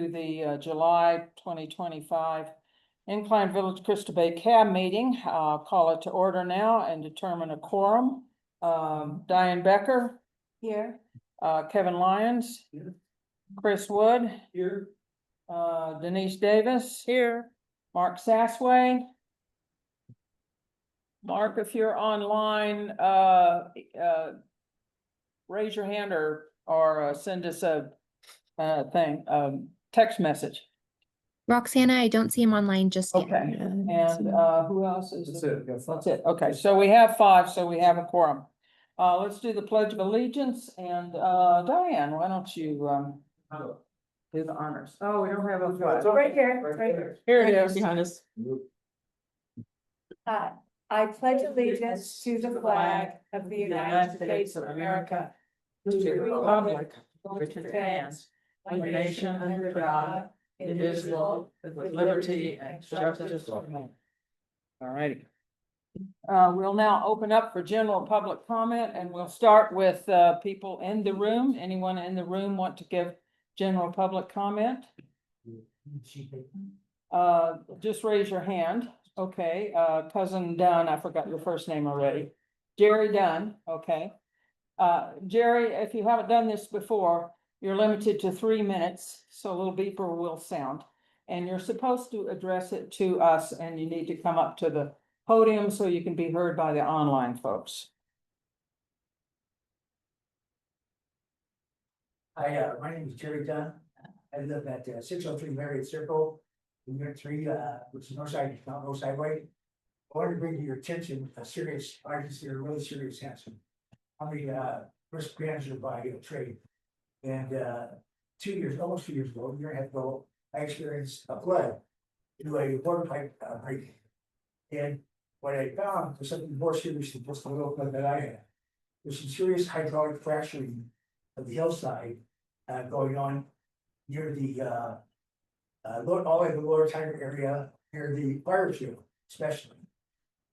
to the July 2025 Incline Village Crystal Bay Cab meeting. I'll call it to order now and determine a quorum. Diane Becker. Here. Kevin Lyons. Here. Chris Wood. Here. Denise Davis. Here. Mark Sassway. Mark, if you're online, raise your hand or send us a text message. Roxana, I don't see him online just yet. Okay, and who else is? That's it. Okay, so we have 5, so we have a quorum. Let's do the Pledge of Allegiance, and Diane, why don't you do the honors? Oh, we don't have a flag. Right here. Here it is behind us. I pledge allegiance to the flag of the United States of America, to the republic which it stands, one nation under God, indivisible, with liberty and justice for all. All righty. We'll now open up for general public comment, and we'll start with people in the room. Anyone in the room want to give general public comment? Just raise your hand. Okay, cousin Dunn, I forgot your first name already. Jerry Dunn, okay. Jerry, if you haven't done this before, you're limited to 3 minutes, so a little beeper will sound. And you're supposed to address it to us, and you need to come up to the podium so you can be heard by the online folks. Hi, my name is Jerry Dunn. I live at 603 Marriott Circle, in Unit 3, which is Northside, not Northside Way. I wanted to bring to your attention a serious, I consider a really serious hazard. I'm the risk manager by trade. And 2 years, almost 2 years ago, a year and a half ago, I experienced a flood through a water pipe break. And what I found was something more serious than just a little flood that I had. There's some serious hydraulic fracturing of the hillside going on near the all in the lower Tiger area, near the fire field, especially.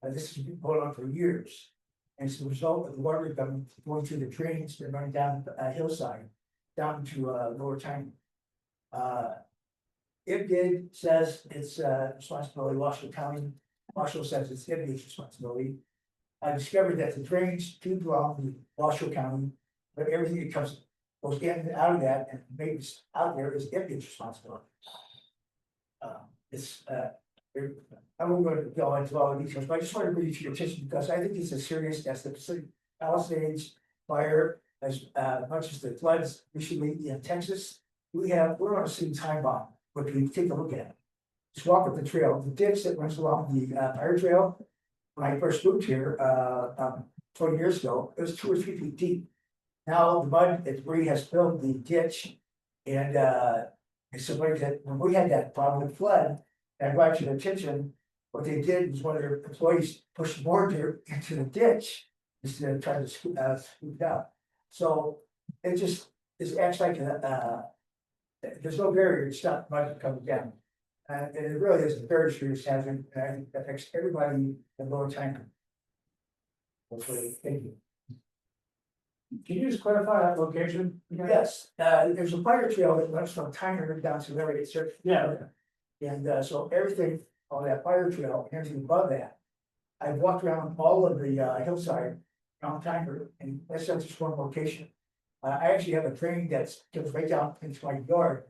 This has been going on for years. And as a result of the water going through the drains, they're running down a hillside, down to lower Tiger. IPDID says it's responsibility of Washoe County. Washoe says it's IPDID's responsibility. I discovered that the drains do belong to Washoe County, but everything that goes in and out of that and maybe out there is IPDID's responsibility. I won't go into all the details, but I just want to bring it to your attention because I think it's as serious as the Pacific Palisades fire, as much as the floods recently in Texas. We're on a same time bomb, but we take a look at it. Just walk up the trail, the ditch that runs along the fire trail. When I first moved here 20 years ago, it was 2 or 3 feet deep. Now the mud and debris has filled the ditch, and somebody said when we had that problem with flood, and I brought to their attention, what they did was one of their employees pushed more dirt into the ditch instead of trying to scoop it out. So it just acts like there's no barrier to stop mud from coming down. And it really is a very serious hazard, and I think that affects everybody in Lower Tiger. Hopefully, thank you. Can you just clarify that location? Yes, there's a fire trail that runs from Tyner down to Marriott Circle. Yeah. And so everything on that fire trail, and everything above that, I've walked around all of the hillside on Tyner, and that's not just one location. I actually have a drain that goes right down into my yard.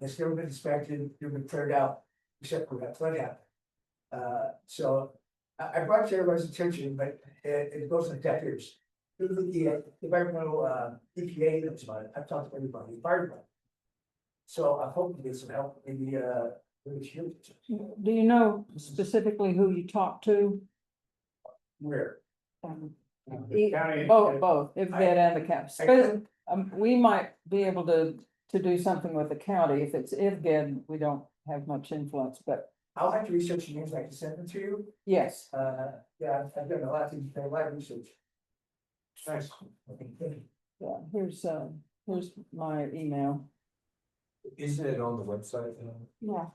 It's never been inspected, never been cleared out, except for that flood happened. So I brought it to everybody's attention, but it goes in deaf ears. The environmental EPA knows about it. I've talked to everybody, fire department. So I'm hoping to get some help, maybe Do you know specifically who you talked to? where. Both, if that and the county. We might be able to do something with the county. If it's IFGAD, we don't have much influence, but I'll have to research the names, I can send them to you. yes. Yeah, I've done a lot of research. Nice. Yeah, here's my email. Isn't it on the website? Yeah,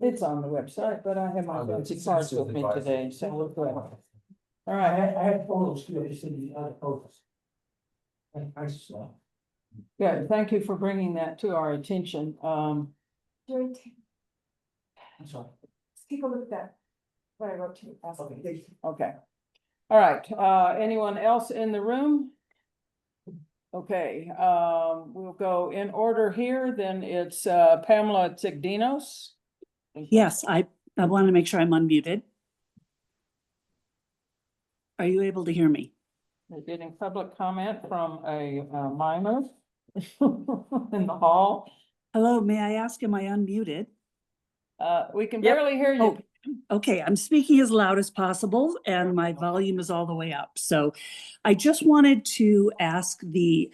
it's on the website, but I have my fancy cards with me today, so look at it. All right, I had photos too, I just didn't the other photos. Nice. good. Thank you for bringing that to our attention. Jerry, I'm sorry. take a look at that. What I wrote to you. Okay, thank you. Okay. All right, anyone else in the room? Okay, we'll go in order here, then it's Pamela Tigdinos. Yes, I want to make sure I'm unmuted. Are you able to hear me? We're getting public comment from a mimer in the hall. Hello, may I ask, am I unmuted? We can Yep. barely hear you. Okay, I'm speaking as loud as possible and my volume is all the way up. So I just wanted to ask the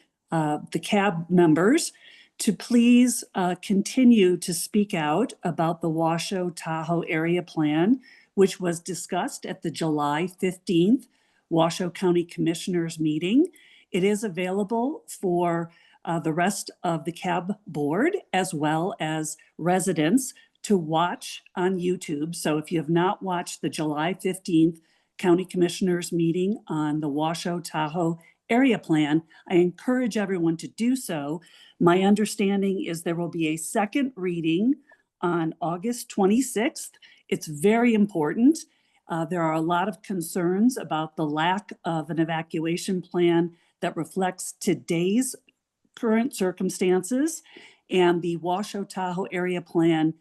cab members to please continue to speak out about the Washoe Tahoe area plan, which was discussed at the July 15th Washoe County Commissioners meeting. It is available for the rest of the cab board as well as residents to watch on YouTube. So if you have not watched the July 15th County Commissioners meeting on the Washoe Tahoe area plan, I encourage everyone to do so. My understanding is there will be a second reading on August 26th. It's very important. There are a lot of concerns about the lack of an evacuation plan that reflects today's current circumstances, and the Washoe Tahoe area plan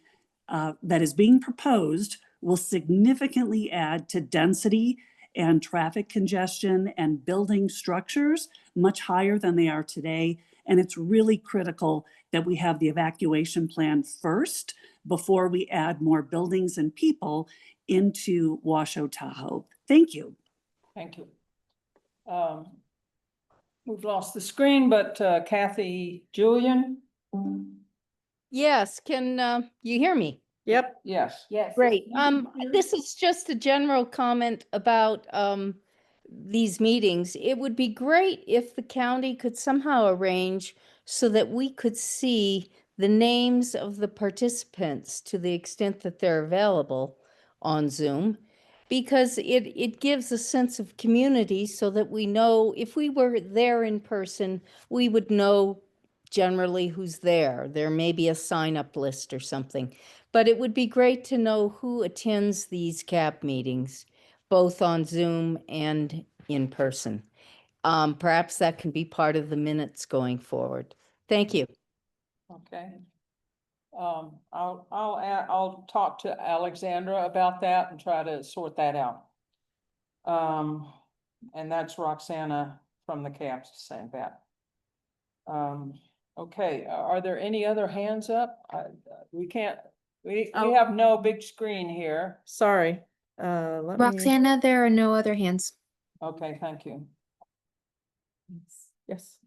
that is being proposed will significantly add to density and traffic congestion and building structures much higher than they are today. And it's really critical that we have the evacuation plan first before we add more buildings and people into Washoe Tahoe. Thank you. Thank you. We've lost the screen, but Kathy Julian? Yes, can you hear me? Yep. Yes. Yes. Great. This is just a general comment about these meetings. It would be great if the county could somehow arrange so that we could see the names of the participants to the extent that they're available on Zoom, because it gives a sense of community so that we know if we were there in person, we would know generally who's there. There may be a sign-up list or something. But it would be great to know who attends these CAP meetings, both on Zoom and in person. Perhaps that can be part of the minutes going forward. Thank you. Okay. I'll talk to Alexandra about that and try to sort that out. And that's Roxana from the CAPS saying that. Okay, are there any other hands up? We can't, we have no big screen here. Sorry. Let me, Roxana, there are no other hands. Okay, thank you. yes.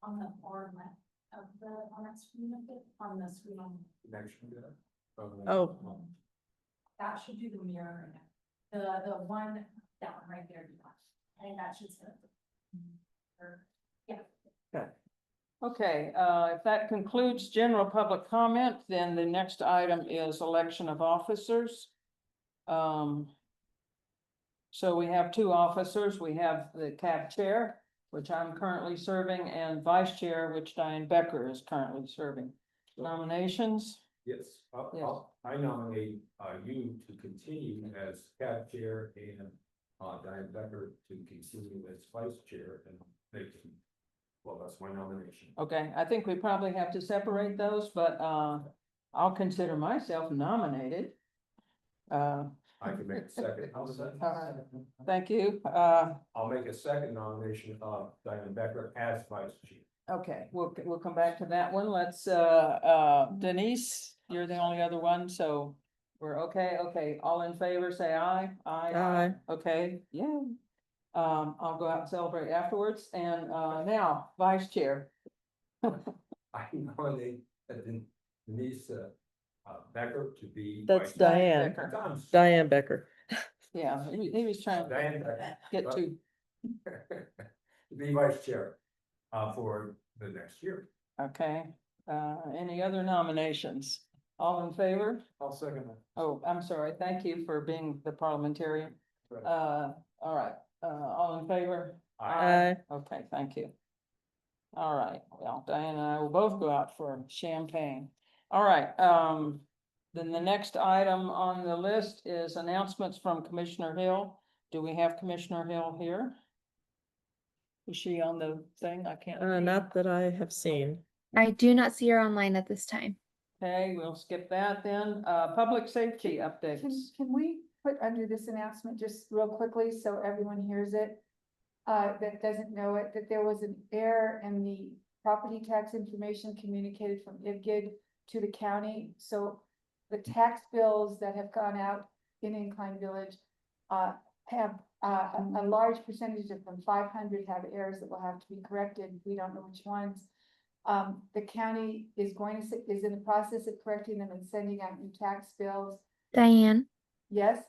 On the format of the, on that screen, on the screen, Connection there? Oh. that should do the mirror. The one down right there. I think that should set. Yeah. Okay, if that concludes general public comment, then the next item is election of officers. So we have two officers. We have the CAB chair, which I'm currently serving, and vice chair, which Diane Becker is currently serving. Nominations? Yes, Yes. I nominate you to continue as CAB chair and Diane Becker to continue as vice chair and make them. Well, that's my nomination. Okay, I think we probably have to separate those, but I'll consider myself nominated. I can make a second. How's that? Thank you. I'll make a second nomination of Diane Becker as vice chair. Okay, we'll come back to that one. Let's, Denise, you're the only other one, so we're okay. Okay, all in favor, say aye. Aye. Okay, yeah. I'll go out and celebrate afterwards. And now, vice chair. I nominate Denise Becker to be. That's vice chair. Diane. Becker. Diane Becker. Yeah, he was trying to Diane Becker. get to, To be vice chair for the next year. okay. Any other nominations? All in favor? I'll second that. Oh, I'm sorry. Thank you for being the parliamentarian. Right. All right, all in favor? Aye. Okay, thank you. All right, well, Diane and I will both go out for champagne. All right, then the next item on the list is announcements from Commissioner Hill. Do we have Commissioner Hill here? Is she on the thing? I can't. Not that I have seen. I do not see her online at this time. Okay, we'll skip that then. Public safety updates. Can we put under this announcement just real quickly so everyone hears it? That doesn't know it, that there was an error in the property tax information communicated from IVGID to the county. So the tax bills that have gone out in Incline Village have a large percentage of them, 500 have errors that will have to be corrected. We don't know which ones. The county is is in the process of correcting them and sending out new tax bills. Diane, Yes?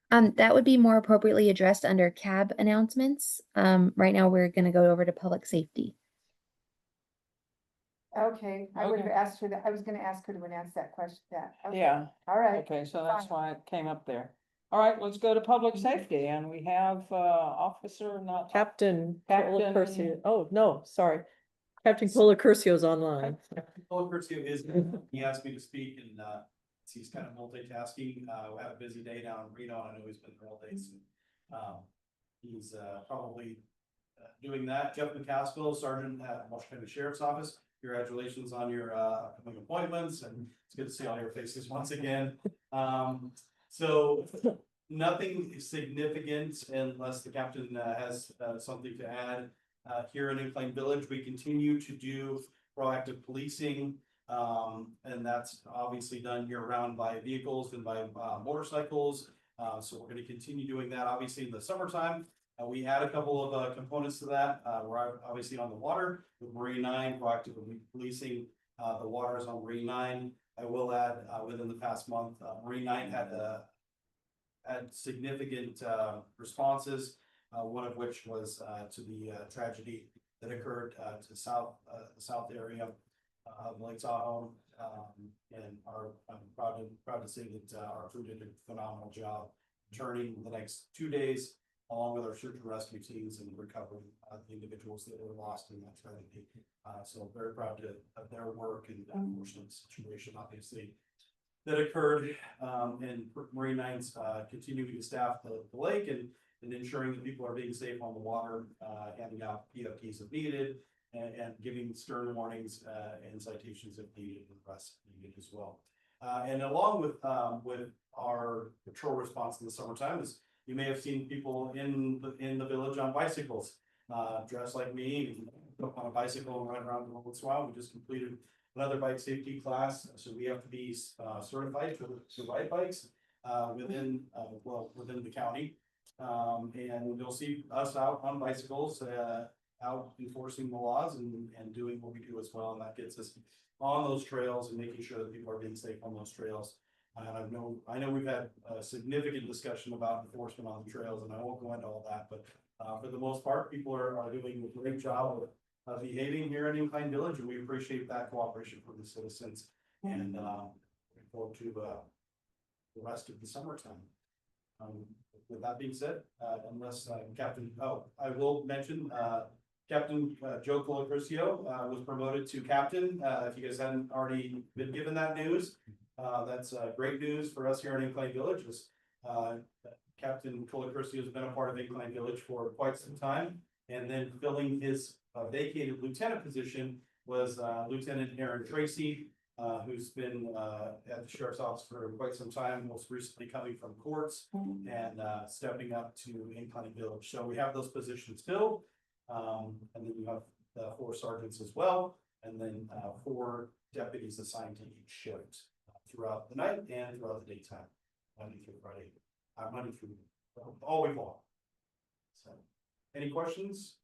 that would be more appropriately addressed under cab announcements. Right now we're gonna go over to public safety. Okay, I would have Okay. asked her that. I was gonna ask her to announce that question, okay. Yeah, All right. okay, so that's Fine. why it came up there. All right, let's go to public safety and we have officer, not. Captain Captain- Colacurcio. Oh, no, sorry. Captain Colacurcio's online. Paul Curcio is, he asked me to speak and, he's kind of multitasking, we had a busy day down in Reno, I know he's been there all day, so. He's, probably, doing that. Jeff McCaskill, Sergeant at Washoe County Sheriff's Office, congratulations on your, upcoming appointments, and it's good to see all your faces once again. So, nothing significant unless the captain, has, something to add. Here in Incline Village, we continue to do proactive policing. And that's obviously done year round by vehicles and by motorcycles. So we're gonna continue doing that. Obviously in the summertime, we add a couple of components to that. We're obviously on the water with Marine 9, proactively policing the waters on Marine 9. I will add, within the past month, Marine 9 had significant responses. One of which was to the tragedy that occurred to the south area of Lake Tahoe. And I'm proud to say that our crew did a phenomenal job turning the next 2 days, along with our search and rescue teams, and recovering the individuals that were lost in that tragedy. So very proud of their work and unfortunate situation, obviously, that occurred. And Marine 9's continuing to staff the lake and ensuring that people are being safe on the water, handing out PFTs if needed, and giving stern warnings and citations if needed, and the rest needed as well. And along with our patrol response in the summertime, is you may have seen people in the village on bicycles, dressed like me, up on a bicycle and run around once in a while. We just completed another bike safety class, so we have to be certified to ride bikes within the county. And you'll see us out on bicycles, out enforcing the laws and doing what we do as well. And that gets us on those trails and making sure that people are being safe on those trails. And I know we've had a significant discussion about enforcement on the trails, and I won't go into all that, but for the most part, people are doing a great job of behaving here in Incline Village, and we appreciate that cooperation from the citizens. And looking forward to the rest of the summertime. With that being said, unless I will mention, Captain Joe Colacurcio was promoted to captain. If you guys hadn't already been given that news, that's great news for us here in Incline Village. Captain Colacurcio has been a part of Incline Village for quite some time, and then filling his vacated lieutenant position was Lieutenant Aaron Tracy. Who's been at the sheriff's office for quite some time, most recently coming from courts and stepping up to Incline Village. So we have those positions filled. And then you have 4 sergeants as well, and then 4 deputies assigned to each shift throughout the night and throughout the daytime, Monday through Friday, Monday through all week long. So, any questions?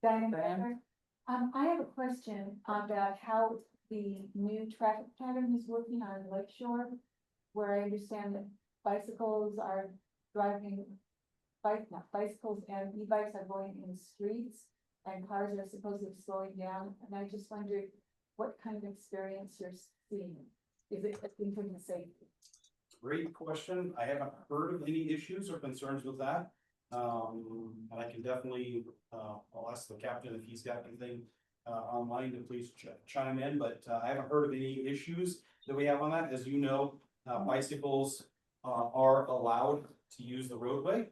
Diane? I have a question about how the new traffic pattern is working on Lake Shore, where I understand that bicycles are driving, bicycles and e-bikes are going in streets, and cars are supposedly slowing down, and I just wondered what kind of experience you're seeing. Is it in terms of safety? Great question. I haven't heard of any issues or concerns with that. And I can definitely, I'll ask the captain if he's got anything online to please chime in, but I haven't heard of any issues that we have on that. As you know, bicycles are allowed to use the roadway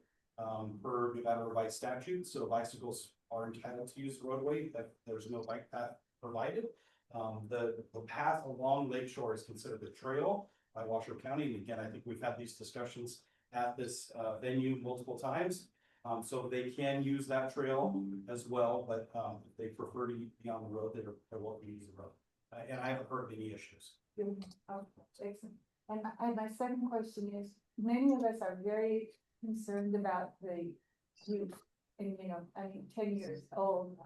per Nevada revised statute, so bicycles are entitled to use the roadway if there's no bike path provided. The path along Lake Shore is considered a trail by Washoe County, and again, I think we've had these discussions at this venue multiple times. So they can use that trail as well, but if they prefer to be on the road, they're welcome to use the road. And I haven't heard of any issues. Excellent. And my second question is, many of us are very concerned about the youth. And, you know, I mean, 10 years old,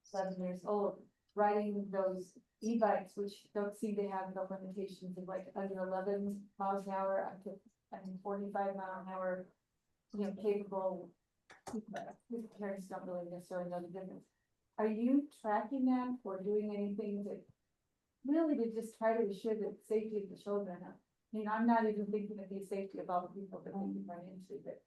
7 years old, riding those e-bikes, which don't seem to have the limitations of like under 11 miles an hour up to, 45 mile an hour, you know, capable. Parents don't really necessarily know the difference. Are you tracking that or doing anything that really to just try to assure the safety of the children? I mean, I'm not even thinking of the safety of all the people that we can run into, but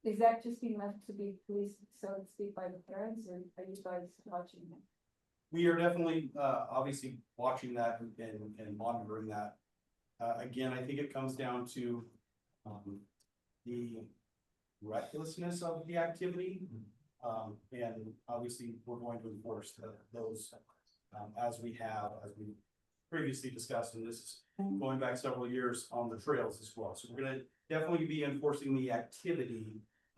is that just being left to be policed, so to speak, by the parents, or are you guys watching them? We are definitely obviously watching that and monitoring that. Again, I think it comes down to the recklessness of the activity. And obviously, we're going to enforce those as we previously discussed, and this is going back several years on the trails as well. So we're gonna definitely be enforcing the activity.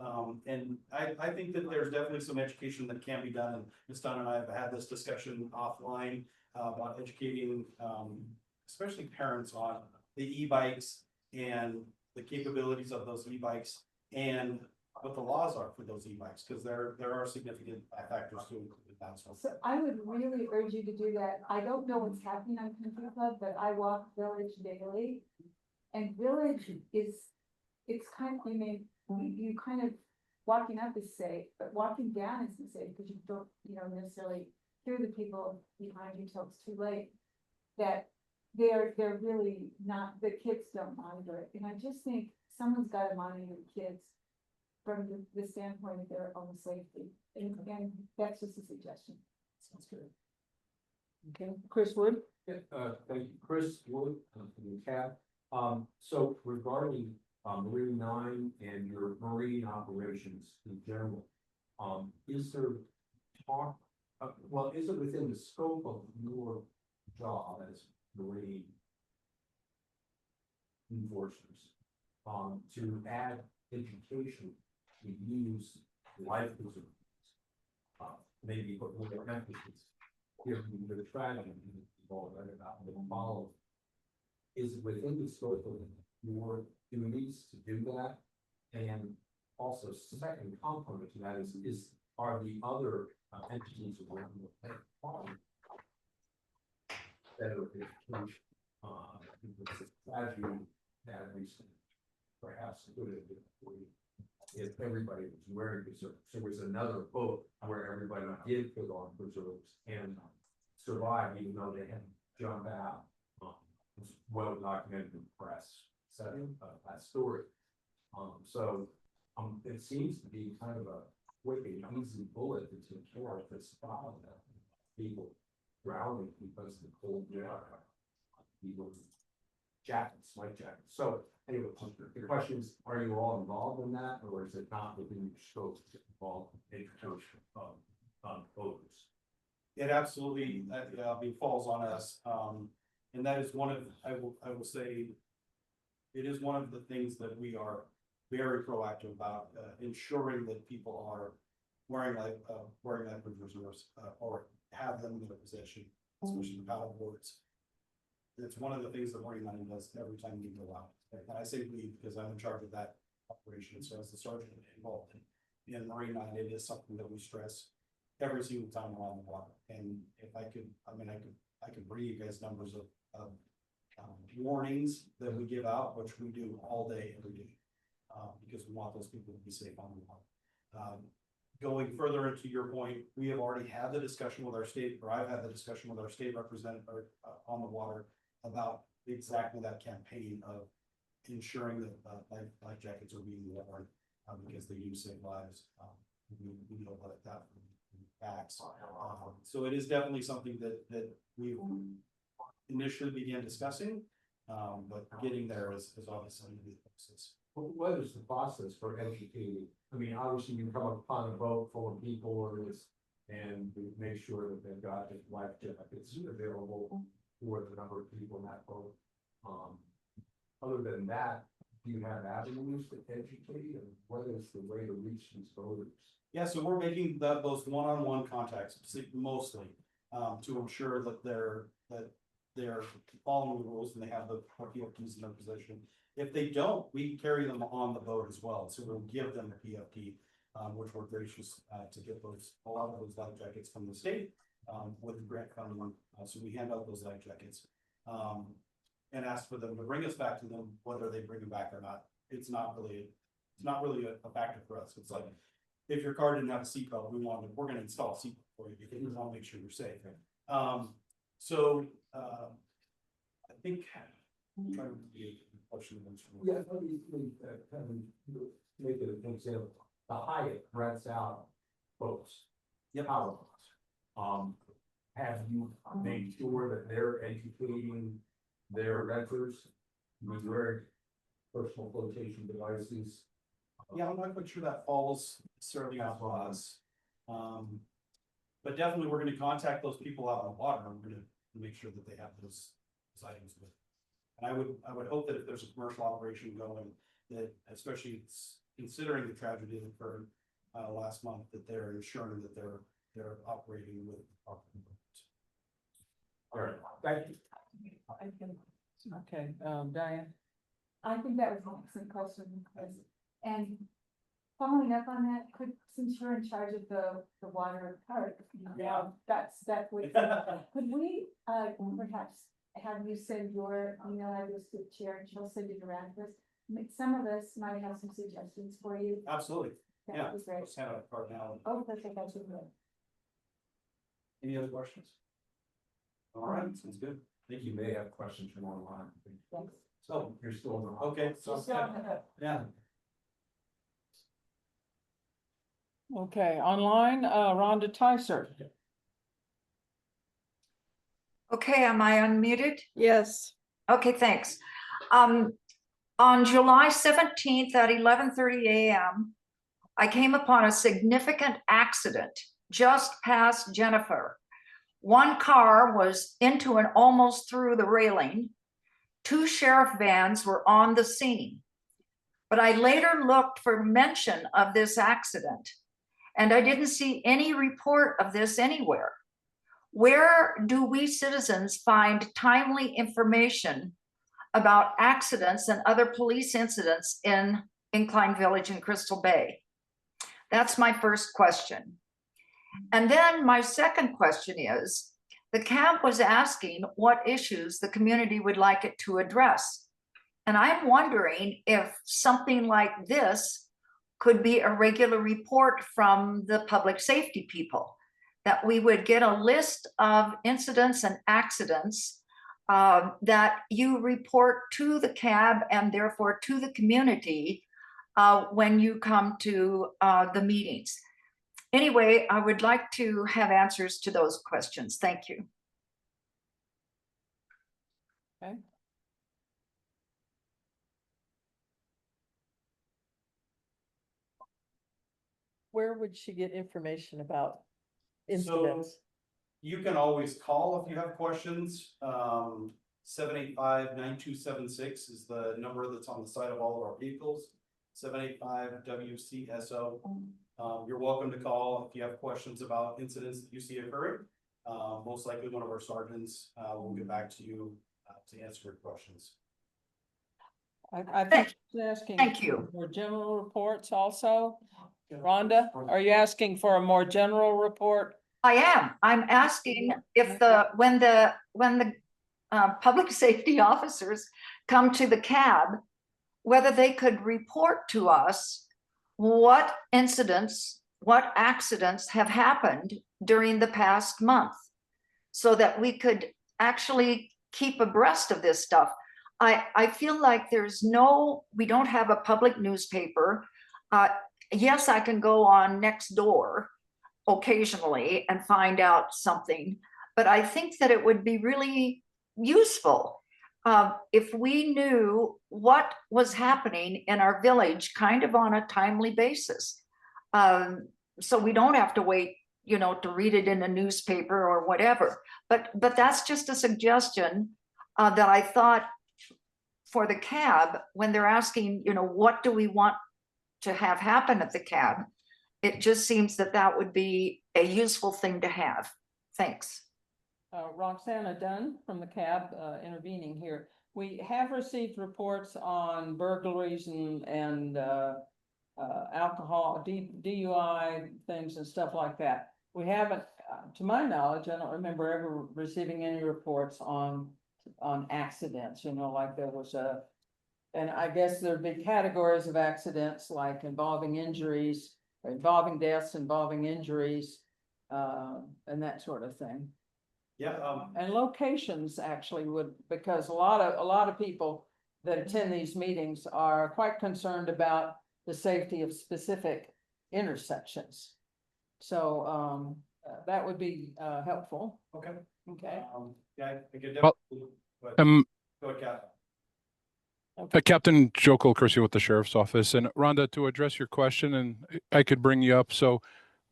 And I think that there's definitely some education that can be done, and Ms. Dunn and I have had this discussion offline about educating, especially parents on the e-bikes and the capabilities of those e-bikes and what the laws are for those e-bikes, because there are significant factors to include that as well. So I would really urge you to do that. I don't know what's happening on Country Club, but I walk Village daily. And Village it's kind of, I mean, you kind of, walking up is safe, but walking down isn't safe because you don't, necessarily hear the people behind you till it's too late. That they're really not, the kids don't monitor it. And I just think someone's got to monitor the kids from the standpoint of their own safety. And that's just a suggestion. Sounds good. Okay, Chris Wood? Yeah, thank you, Chris Wood, from the CAB. So regarding Marine 9 and your marine operations in general, is there talk, is it within the scope of your job as marine enforcers to add education to use life preservers? Maybe put more emphasis here in the tragedy you've all read about the follow. Is it within the scope of your duties to do that? And also, second component to that is are the other entities around the farm better education? Tragedy that recently perhaps could have been if everybody was wearing preserves. There was another boat where everybody did put on preserves and survive, even though they had to jump out. It's well documented in the press setting that story. It seems to be kind of a quick and easy bullet to take care of this problem that people drowning because of the cold water. People jackets, life jackets. So anyway, the question is, are you all involved in that, or is it not within your scope to involve education of voters? It absolutely falls on us, and that is one of, I will say, it is one of the things that we are very proactive about, ensuring that people are wearing life preservers or have them in their possession, especially the paddle boards. It's one of the things that Marine 9 does every time we go out. And I say we because I'm in charge of that operation. So as the sergeant involved in Marine 9, it is something that we stress every single time we're on the water. And if I could, I could bring you guys numbers of warnings that we give out, which we do all day, every day, because we want those people to be safe on the water. Going further into your point, we have already had the discussion with our state, or I've had the discussion with our state representative on the water about exactly that campaign of ensuring that life jackets are being worn because they do save lives. We know about that acts. So it is definitely something that we initially began discussing, but getting there is obviously the process. What is the process for educating? I mean, obviously you come upon a boat full of people or this, and we make sure that they've got the life jackets available for the number of people in that boat. Other than that, do you have avenues to educate, and what is the way to reach these voters? Yeah, so we're making those one-on-one contacts mostly, to ensure that they're following the rules and they have the PFTs in their possession. If they don't, we carry them on the boat as well, so we'll give them a PFT, which we're gracious to get a lot of those life jackets from the state, with the grant funding. So we hand out those life jackets, and ask for them to bring us back to them, whether they bring them back or not. It's not really a factor for us. It's like, if your car didn't have a seatbelt, we're gonna install a seatbelt for you because we want to make sure you're safe. I think. I'm trying to be a question. Yeah, let me kind of make it an example. The Hyatt rents out boats. Yep. Power boats. Have you made sure that they're educating their renters, wearing personal flotation devices? Yeah, I'm not quite sure that falls necessarily on us. But definitely we're gonna contact those people out on the water, and we're gonna make sure that they have those items with. And I would hope that if there's a commercial operation going, that especially considering the tragedy that occurred last month, that they're ensuring that they're operating with proper. All right, thank you. Okay, Diane? I think that was an excellent question, and following up on that, since you're in charge of the water part, that's what, could we, perhaps have you send your email address to the chair, and she'll send it around to us? Some of us might have some suggestions for you. Absolutely, That yeah. would be great. Let's hand out a card now. Oh, that's actually good. Any other questions? All right, sounds good. I think you may have questions from online. Thanks. So, You're still on. okay, so, yeah. Okay, online, Rhonda Tyser. Okay, am I unmuted? Yes. Okay, thanks. On July 17th at 11:30 a.m., I came upon a significant accident just past Jennifer. One car was into and almost through the railing. 2 sheriff vans were on the scene. But I later looked for mention of this accident, and I didn't see any report of this anywhere. Where do we citizens find timely information about accidents and other police incidents in Incline Village and Crystal Bay? That's my first question. And then my second question is, the camp was asking what issues the community would like it to address. And I'm wondering if something like this could be a regular report from the public safety people, that we would get a list of incidents and accidents that you report to the CAB and therefore to the community when you come to the meetings. Anyway, I would like to have answers to those questions. Thank you. Okay. Where would she get information about So incidents? you can always call if you have questions. 785-9276 is the number that's on the side of all of our vehicles. 785-WCSO. You're welcome to call if you have questions about incidents that you see occurring. Most likely one of our sergeants will get back to you to answer your questions. I think she's asking. Thank you. For general reports also. Rhonda, are you asking for a more general report? I am. I'm asking if when the public safety officers come to the CAB, whether they could report to us what incidents, what accidents have happened during the past month, so that we could actually keep abreast of this stuff. I feel like we don't have a public newspaper. Yes, I can go on Nextdoor occasionally and find out something. But I think that it would be really useful if we knew what was happening in our village kind of on a timely basis. So we don't have to wait, you know, to read it in a newspaper or whatever. But that's just a suggestion that I thought for the cab, when they're asking, you know, what do we want to have happen at the cab? It just seems that that would be a useful thing to have. Thanks. Roxana Dunn from the cab intervening here. We have received reports on burglaries and alcohol, DUI things and stuff like that. We haven't, to my knowledge, I don't remember ever receiving any reports on accidents, you know, like there was and I guess there'd be categories of accidents like involving injuries, involving deaths, involving injuries, and that sort of thing. Yeah. And locations actually would, because a lot of people that attend these meetings are quite concerned about the safety of specific intersections. So that would be helpful. Okay. Okay. Yeah, I could Well, definitely. Go ahead, Captain. Captain Joe Colcurcio with the Sheriff's Office. And Rhonda, to address your question, and I could bring you up. So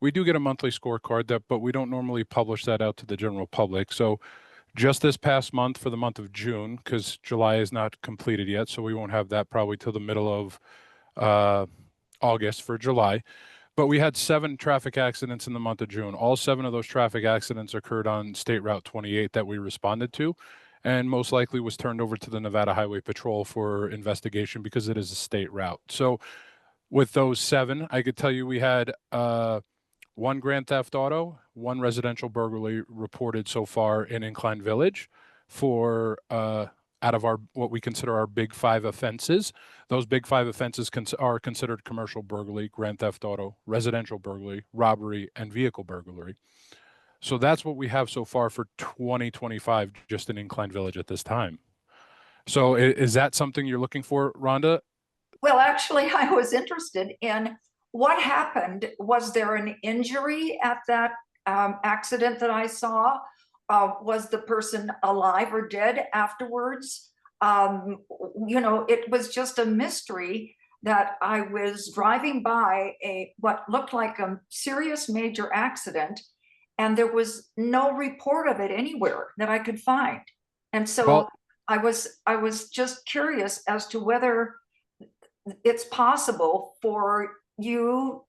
we do get a monthly scorecard but we don't normally publish that out to the general public. So just this past month, for the month of June, because July is not completed yet, so we won't have that probably till the middle of August for July. But we had 7 traffic accidents in the month of June. All 7 of those traffic accidents occurred on State Route 28 that we responded to, and most likely was turned over to the Nevada Highway Patrol for investigation because it is a state route. So with those 7, I could tell you we had 1 grand theft auto, 1 residential burglary reported so far in Incline Village for out of our what we consider our big 5 offenses. Those big 5 offenses are considered commercial burglary, grand theft auto, residential burglary, robbery, and vehicle burglary. So that's what we have so far for 2025 just in Incline Village at this time. So is that something you're looking for, Rhonda? Well, actually, I was interested in what happened. Was there an injury at that accident that I saw? Was the person alive or dead afterwards? You know, it was just a mystery that I was driving by what looked like a serious major accident, and there was no report of it anywhere that I could find. And so Well, I was just curious as to whether it's possible for you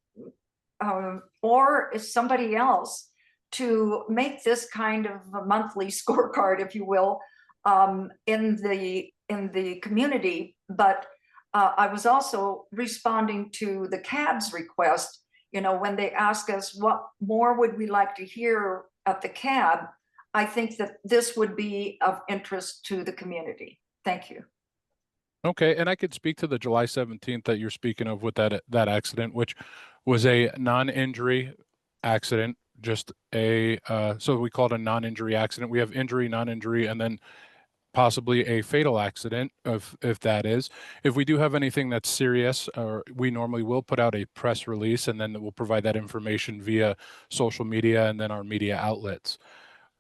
or somebody else to make this kind of a monthly scorecard, if you will, in the community. But I was also responding to the CAB's request, you know, when they ask us what more would we like to hear at the CAB. I think that this would be of interest to the community. Thank you. okay, and I could speak to the July 17th that you're speaking of with that accident, which was a non-injury accident, just a so we call it a non-injury accident. We have injury, non-injury, and then possibly a fatal accident if that is. If we do have anything that's serious, or we normally will put out a press release, and then we'll provide that information via social media and then our media outlets.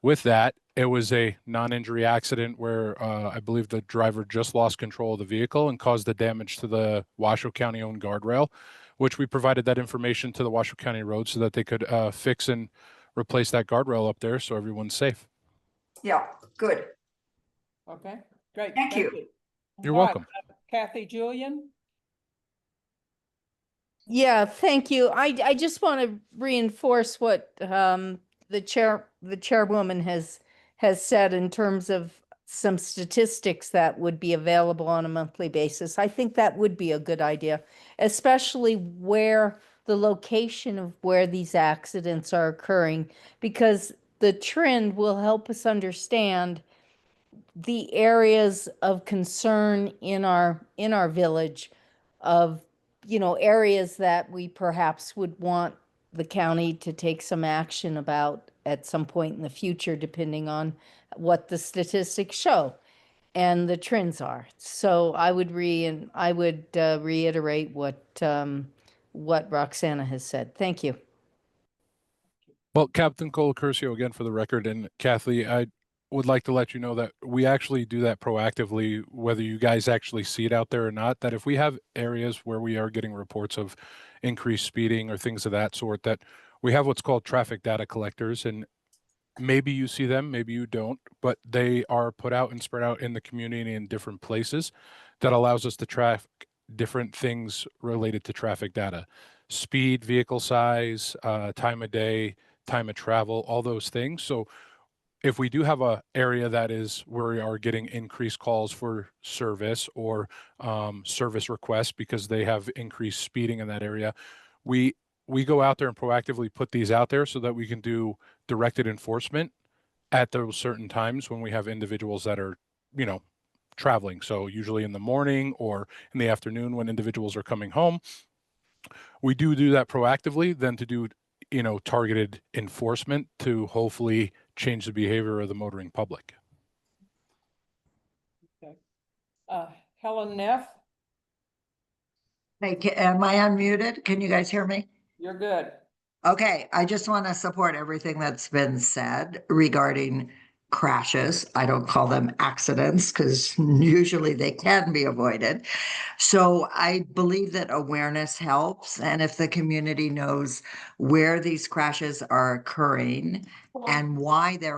With that, it was a non-injury accident where I believe the driver just lost control of the vehicle and caused the damage to the Washoe County owned guardrail, which we provided that information to the Washoe County Road so that they could fix and replace that guardrail up there so everyone's safe. Yeah, good. Okay, great. Thank you. You're All right, welcome. Kathy Julian? Yeah, thank you. I just want to reinforce what the chairwoman has said in terms of some statistics that would be available on a monthly basis. I think that would be a good idea, especially where the location of where these accidents are occurring, because the trend will help us understand the areas of concern in our village, of, you know, areas that we perhaps would want the county to take some action about at some point in the future, depending on what the statistics show and the trends are. So I would reiterate what Roxana has said. Thank you. Well, Captain Colacurcio, again for the record, and Kathy, I would like to let you know that we actually do that proactively, whether you guys actually see it out there or not, that if we have areas where we are getting reports of increased speeding or things of that sort, that we have what's called traffic data collectors, and maybe you see them, maybe you don't, but they are put out and spread out in the community in different places that allows us to track different things related to traffic data, speed, vehicle size, time of day, time of travel, all those things. So if we do have a area that is where we are getting increased calls for service or service requests because they have increased speeding in that area, we go out there and proactively put these out there so that we can do directed enforcement at those certain times when we have individuals that are, traveling. So usually in the morning or in the afternoon when individuals are coming home, we do that proactively, then to do, targeted enforcement to hopefully change the behavior of the motoring public. Helen Neff, Hey, am I unmuted? Can you guys hear me? you're good. Okay, I just want to support everything that's been said regarding crashes. I don't call them accidents because usually they can be avoided. So I believe that awareness helps. And if the community knows where these crashes are occurring and why they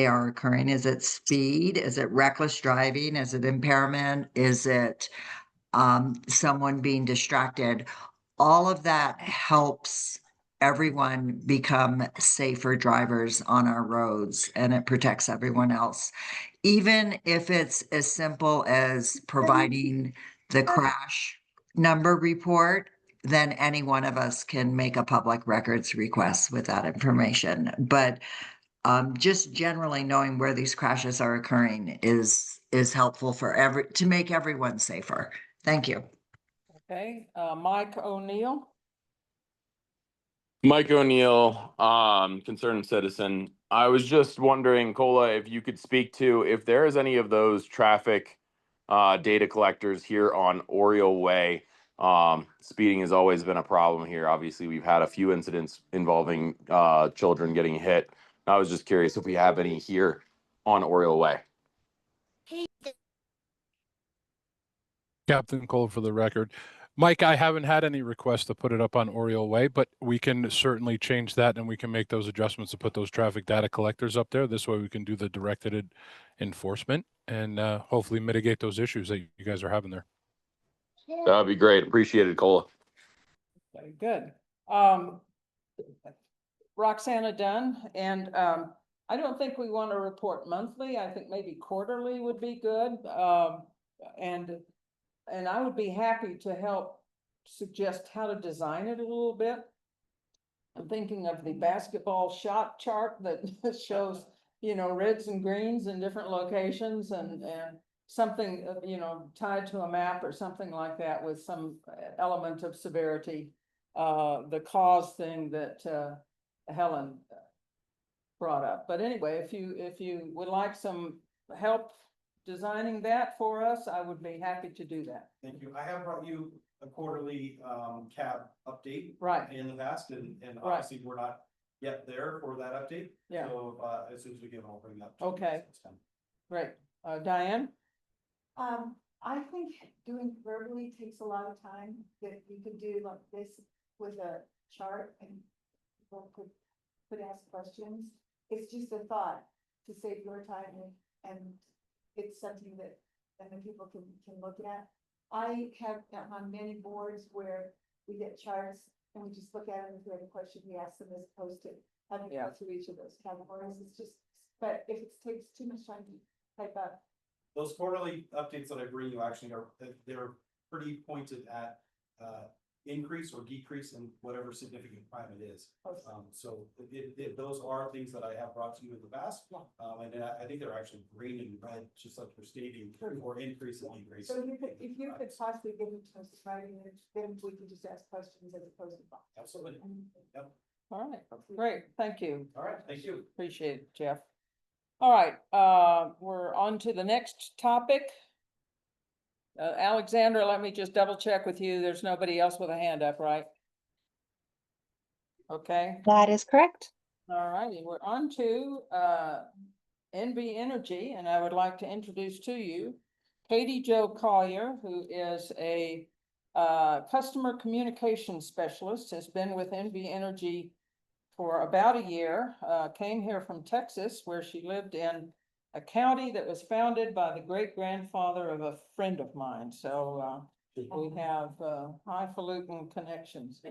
are occurring, is it speed? Is it reckless driving? Is it impairment? Is it someone being distracted? All of that helps everyone become safer drivers on our roads, and it protects everyone else. Even if it's as simple as providing the crash number report, then any one of us can make a public records request with that information. But just generally knowing where these crashes are occurring is helpful to make everyone safer. Thank you. Okay, Mike O'Neill. Mike O'Neill, concerned citizen. I was just wondering, Cola, if you could speak to if there is any of those traffic data collectors here on Oriole Way. Speeding has always been a problem here. Obviously, we've had a few incidents involving children getting hit. I was just curious if we have any here on Oriole Way. Captain Cole for the record. Mike, I haven't had any requests to put it up on Oriole Way, but we can certainly change that and we can make those adjustments to put those traffic data collectors up there. This way we can do the directed enforcement and hopefully mitigate those issues that you guys are having there. That'd be great. Appreciate it, Cola. Very good. Roxana Dunn, and I don't think we want to report monthly. I think maybe quarterly would be good. And I would be happy to help suggest how to design it a little bit. I'm thinking of the basketball shot chart that shows, reds and greens in different locations and something, tied to a map or something like that with some element of severity. The cause thing that Helen brought up. But anyway, if you would like some help designing that for us, I would be happy to do that. Thank you. I have brought you a quarterly cab update. Right. In the past, and Right. obviously we're not yet there for that update. Yeah. So as soon as we get, I'll bring that. Okay. Great. Diane? I think doing verbally takes a lot of time, that you could do like this with a chart and people could ask questions. It's just a thought to save your time and it's something that then people can look at. I have on many boards where we get charts and we just look at them. If we have a question, we ask them as opposed to having to go through each of those categories. It's just, but if it takes too much time to type up. Those quarterly updates that I bring you actually they're pretty pointed at increase or decrease in whatever significant crime it is. So those are things that I have brought to you in the past. And I think they're actually green and red, just like you're stating, or increase and decrease. So if you could possibly give it to us in writing, then we could just ask questions as opposed to. Absolutely. Yep. All right, great, thank you. All right, thank you. Appreciate it, Jeff. All right, we're on to the next topic. Alexandra, let me just double check with you. There's nobody else with a hand up, right? Okay. That is correct. All righty, we're on to NV Energy, and I would like to introduce to you Katie Jo Collier, who is a customer communication specialist, has been with NV Energy for about a year, came here from Texas, where she lived in a county that was founded by the great-grandfather of a friend of mine. So we have highfalutin connections.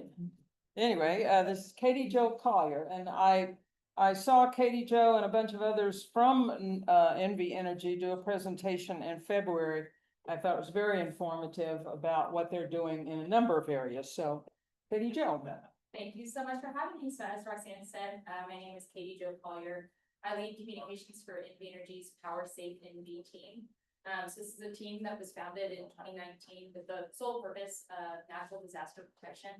Anyway, this is Katie Jo Collier, and I saw Katie Jo and a bunch of others from NV Energy do a presentation in February. I thought it was very informative about what they're doing in a number of areas. So Katie Jo. Thank you so much for having me. So as Roxanne said, my name is Katie Jo Collier. I lead communications for NV Energy's Power Safe NV team. So this is a team that was founded in 2019 with the sole purpose of natural disaster protection.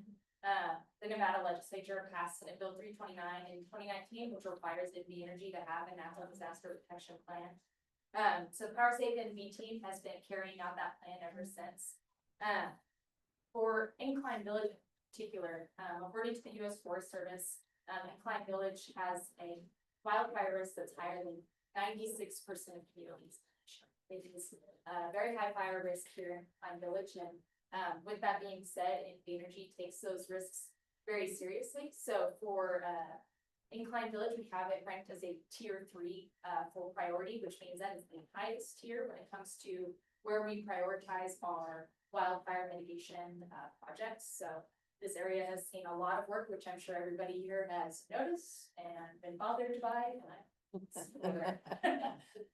The Nevada legislature passed Senate Bill 329 in 2019, which requires NV Energy to have a natural disaster protection plan. So Power Safe NV team has been carrying out that plan ever since. For Incline Village in particular, according to the U.S. Forest Service, Incline Village has a wildfire risk that's higher than 96% of communities. It is very high fire risk here in Incline Village, and with that being said, NV Energy takes those risks very seriously. So for Incline Village, we have it ranked as a tier 3 full priority, which means that is the highest tier when it comes to where we prioritize our wildfire mitigation projects. So this area has seen a lot of work, which I'm sure everybody here has noticed and been bothered by.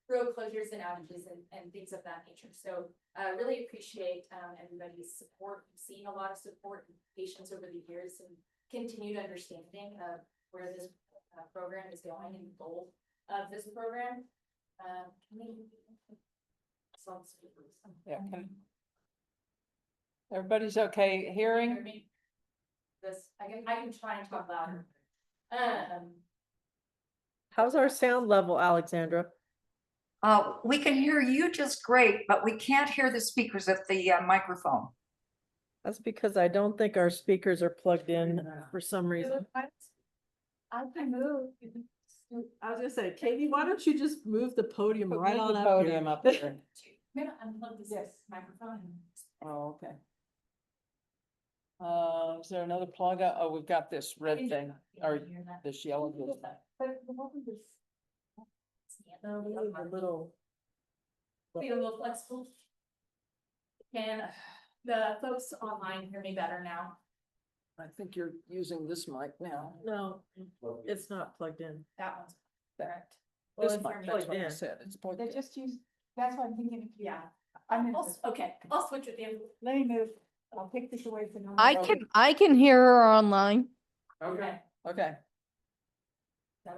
Road closures and outages and things of that nature. So I really appreciate everybody's support. We've seen a lot of support and patience over the years and continued understanding of where this program is going and the goal of this program. Yeah, everybody's okay hearing? This, I can try and talk louder. How's our sound level, Alexandra? We can hear you just great, but we can't hear the speakers at the microphone. That's because I don't think our speakers are plugged in for some reason. I can move. I was gonna say, Katie, why don't you just move the podium right Move on the up podium here? up there. I'm gonna unplug this microphone. Oh, okay. Is there another plug? Oh, we've got this red thing, or this yellow. But the moment is. No, we need a little. Be a little flexible. Can the folks online hear me better now? I think you're using this mic now. No, it's not plugged in. That one's correct. This Well, mic, it's that's what I in. said. It's plugged They in. just use, that's what I'm thinking. Yeah. I'm Okay, I'll switch with you. let me move. I'll take this away from. I can hear her online. Okay, okay.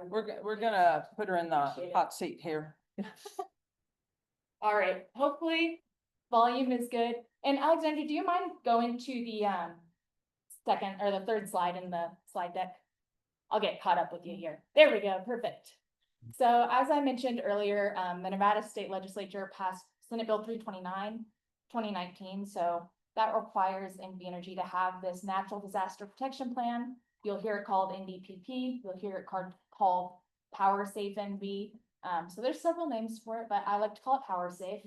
We're gonna put her in the hot seat here. All right, hopefully volume is good. And Alexandra, do you mind going to the second or the third slide in the slide deck? I'll get caught up with you here. There we go, perfect. So as I mentioned earlier, the Nevada State Legislature passed Senate Bill 329, 2019. So that requires NV Energy to have this natural disaster protection plan. You'll hear it called NDPP. You'll hear it called Power Safe NV. So there's several names for it, but I like to call it Power Safe.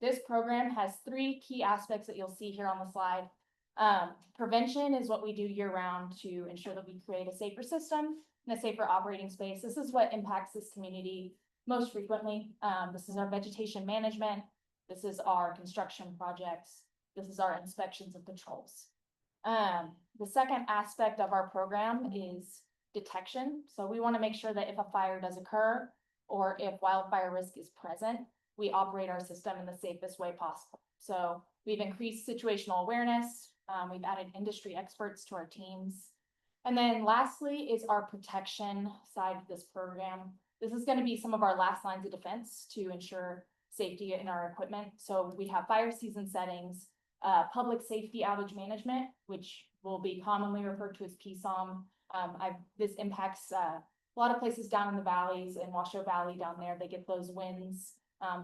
This program has 3 key aspects that you'll see here on the slide. Prevention is what we do year round to ensure that we create a safer system and a safer operating space. This is what impacts this community most frequently. This is our vegetation management. This is our construction projects. This is our inspections and patrols. The second aspect of our program is detection. So we want to make sure that if a fire does occur or if wildfire risk is present, we operate our system in the safest way possible. So we've increased situational awareness. We've added industry experts to our teams. And then lastly is our protection side of this program. This is going to be some of our last lines of defense to ensure safety in our equipment. So we have fire season settings, public safety outage management, which will be commonly referred to as PSOM. This impacts a lot of places down in the valleys, in Washoe Valley down there. They get those winds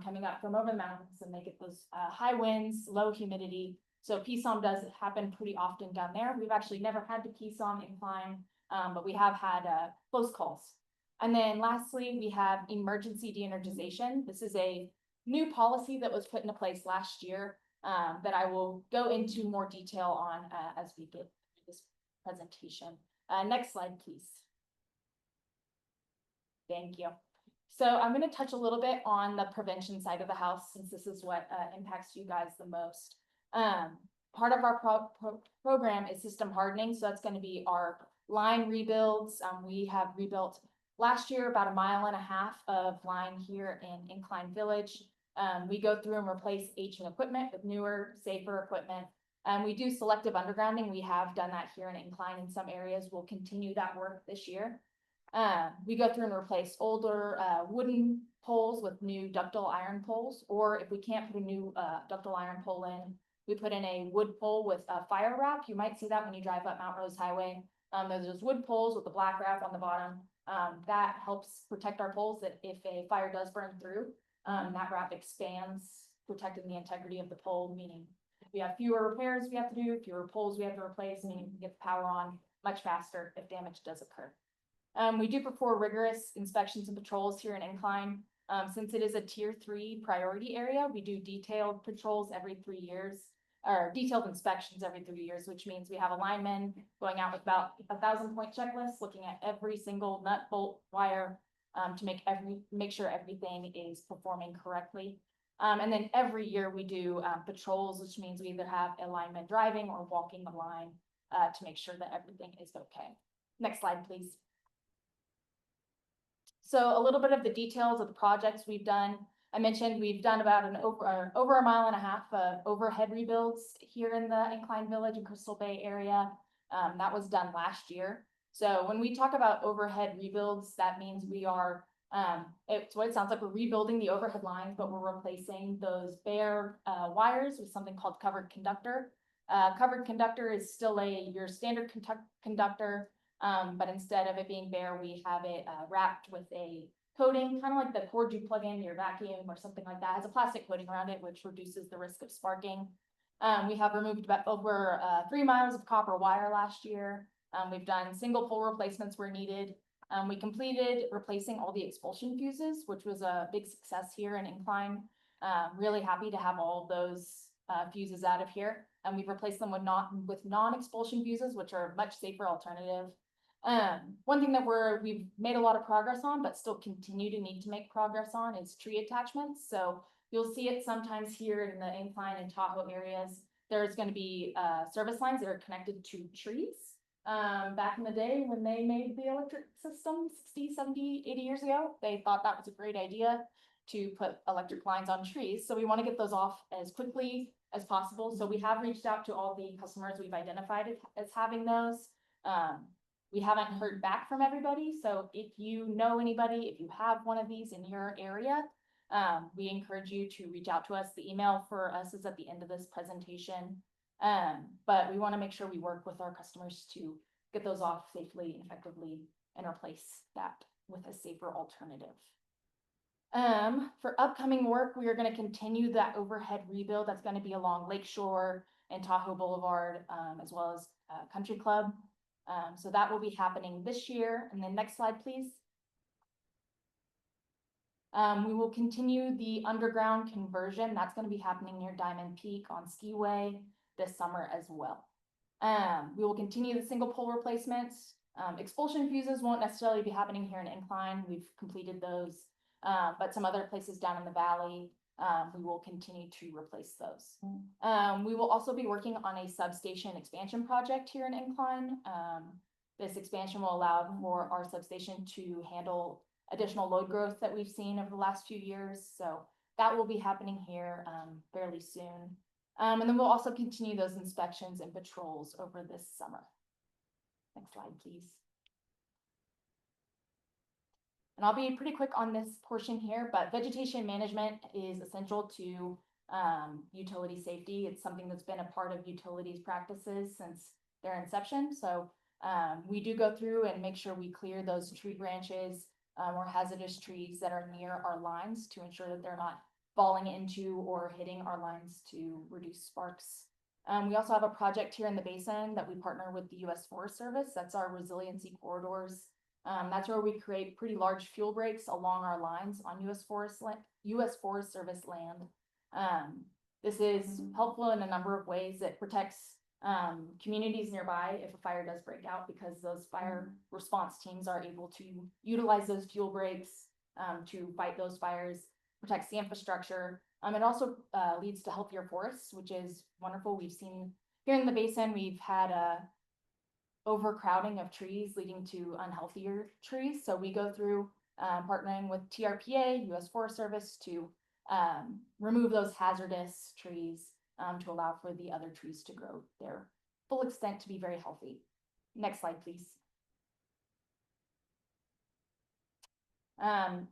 coming up from over the mountains, and they get those high winds, low humidity. So PSOM does happen pretty often down there. We've actually never had to PSOM Incline but we have had, close calls. And then lastly, we have emergency de-energization. This is a new policy that was put into place last year, that I will go into more detail on, as we get through this presentation. Next slide, please. Thank you. So I'm going to touch a little bit on the prevention side of the house, since this is what impacts you guys the most. Part of our program is system hardening. So that's going to be our line rebuilds. We have rebuilt last year about 1.5 miles of line here in Incline Village. We go through and replace aging equipment with newer, safer equipment. We do selective undergrounding. We have done that here in Incline in some areas. We'll continue that work this year. We go through and replace older wooden poles with new ductile iron poles, or if we can't put a new ductile iron pole in, we put in a wood pole with a fire wrap. You might see that when you drive up Mount Rose Highway. There's those wood poles with the black wrap on the bottom. That helps protect our poles that if a fire does burn through, that wrap expands, protecting the integrity of the pole, meaning we have fewer repairs we have to do, fewer poles we have to replace, meaning we can get the power on much faster if damage does occur. We do perform rigorous inspections and patrols here in Incline. Since it is a tier 3 priority area, we do detailed patrols every 3 years, or detailed inspections every 3 years, which means we have a lineman going out with about 1,000-point checklist, looking at every single nut, bolt, wire, to make sure everything is performing correctly. And then every year we do patrols, which means we either have a lineman driving or walking the line to make sure that everything is okay. Next slide, please. So a little bit of the details of the projects we've done. I mentioned we've done about over 1.5 miles of overhead rebuilds here in the Incline Village and Crystal Bay area. That was done last year. So when we talk about overhead rebuilds, that means we are, it's what it sounds like, we're rebuilding the overhead lines, but we're replacing those bare wires with something called covered conductor. Covered conductor is still your standard conductor, but instead of it being bare, we have it wrapped with a coating, kind of like the cord you plug in your vacuum or something like that. It has a plastic coating around it, which reduces the risk of sparking. We have removed about over 3 miles of copper wire last year. We've done single pole replacements where needed. We completed replacing all the expulsion fuses, which was a big success here in Incline. Really happy to have all of those fuses out of here. And we've replaced them with non-expulsion fuses, which are a much safer alternative. One thing that we've made a lot of progress on, but still continue to need to make progress on, is tree attachments. So you'll see it sometimes here in the Incline and Tahoe areas. There's going to be service lines that are connected to trees. Back in the day when they made the electric system 60, 70, 80 years ago, they thought that was a great idea to put electric lines on trees. So we want to get those off as quickly as possible. So we have reached out to all the customers we've identified as having those. We haven't heard back from everybody. So if you know anybody, if you have one of these in your area, we encourage you to reach out to us. The email for us is at the end of this presentation. But we want to make sure we work with our customers to get those off safely and effectively and replace that with a safer alternative. For upcoming work, we are going to continue that overhead rebuild. That's going to be along Lakeshore and Tahoe Boulevard, as well as Country Club. So that will be happening this year. And then next slide, please. We will continue the underground conversion. That's going to be happening near Diamond Peak on Skiway this summer as well. We will continue the single pole replacements. Expulsion fuses won't necessarily be happening here in Incline. We've completed those, but some other places down in the valley, we will continue to replace those. We will also be working on a substation expansion project here in Incline. This expansion will allow for our substation to handle additional load growth that we've seen over the last few years. So that will be happening here fairly soon. And then we'll also continue those inspections and patrols over this summer. Next slide, please. And I'll be pretty quick on this portion here, but vegetation management is essential to utility safety. It's something that's been a part of utilities practices since their inception. So we do go through and make sure we clear those tree branches or hazardous trees that are near our lines to ensure that they're not falling into or hitting our lines to reduce sparks. We also have a project here in the basin that we partner with the US Forest Service. That's our resiliency corridors. That's where we create pretty large fuel breaks along our lines on US Forest Service land. This is helpful in a number of ways. It protects communities nearby if a fire does break out, because those fire response teams are able to utilize those fuel breaks to fight those fires, protects the infrastructure. It also leads to healthier forests, which is wonderful. We've seen here in the basin, we've had a overcrowding of trees leading to unhealthier trees. So we go through partnering with TRPA, US Forest Service, to remove those hazardous trees to allow for the other trees to grow their full extent to be very healthy. Next slide, please.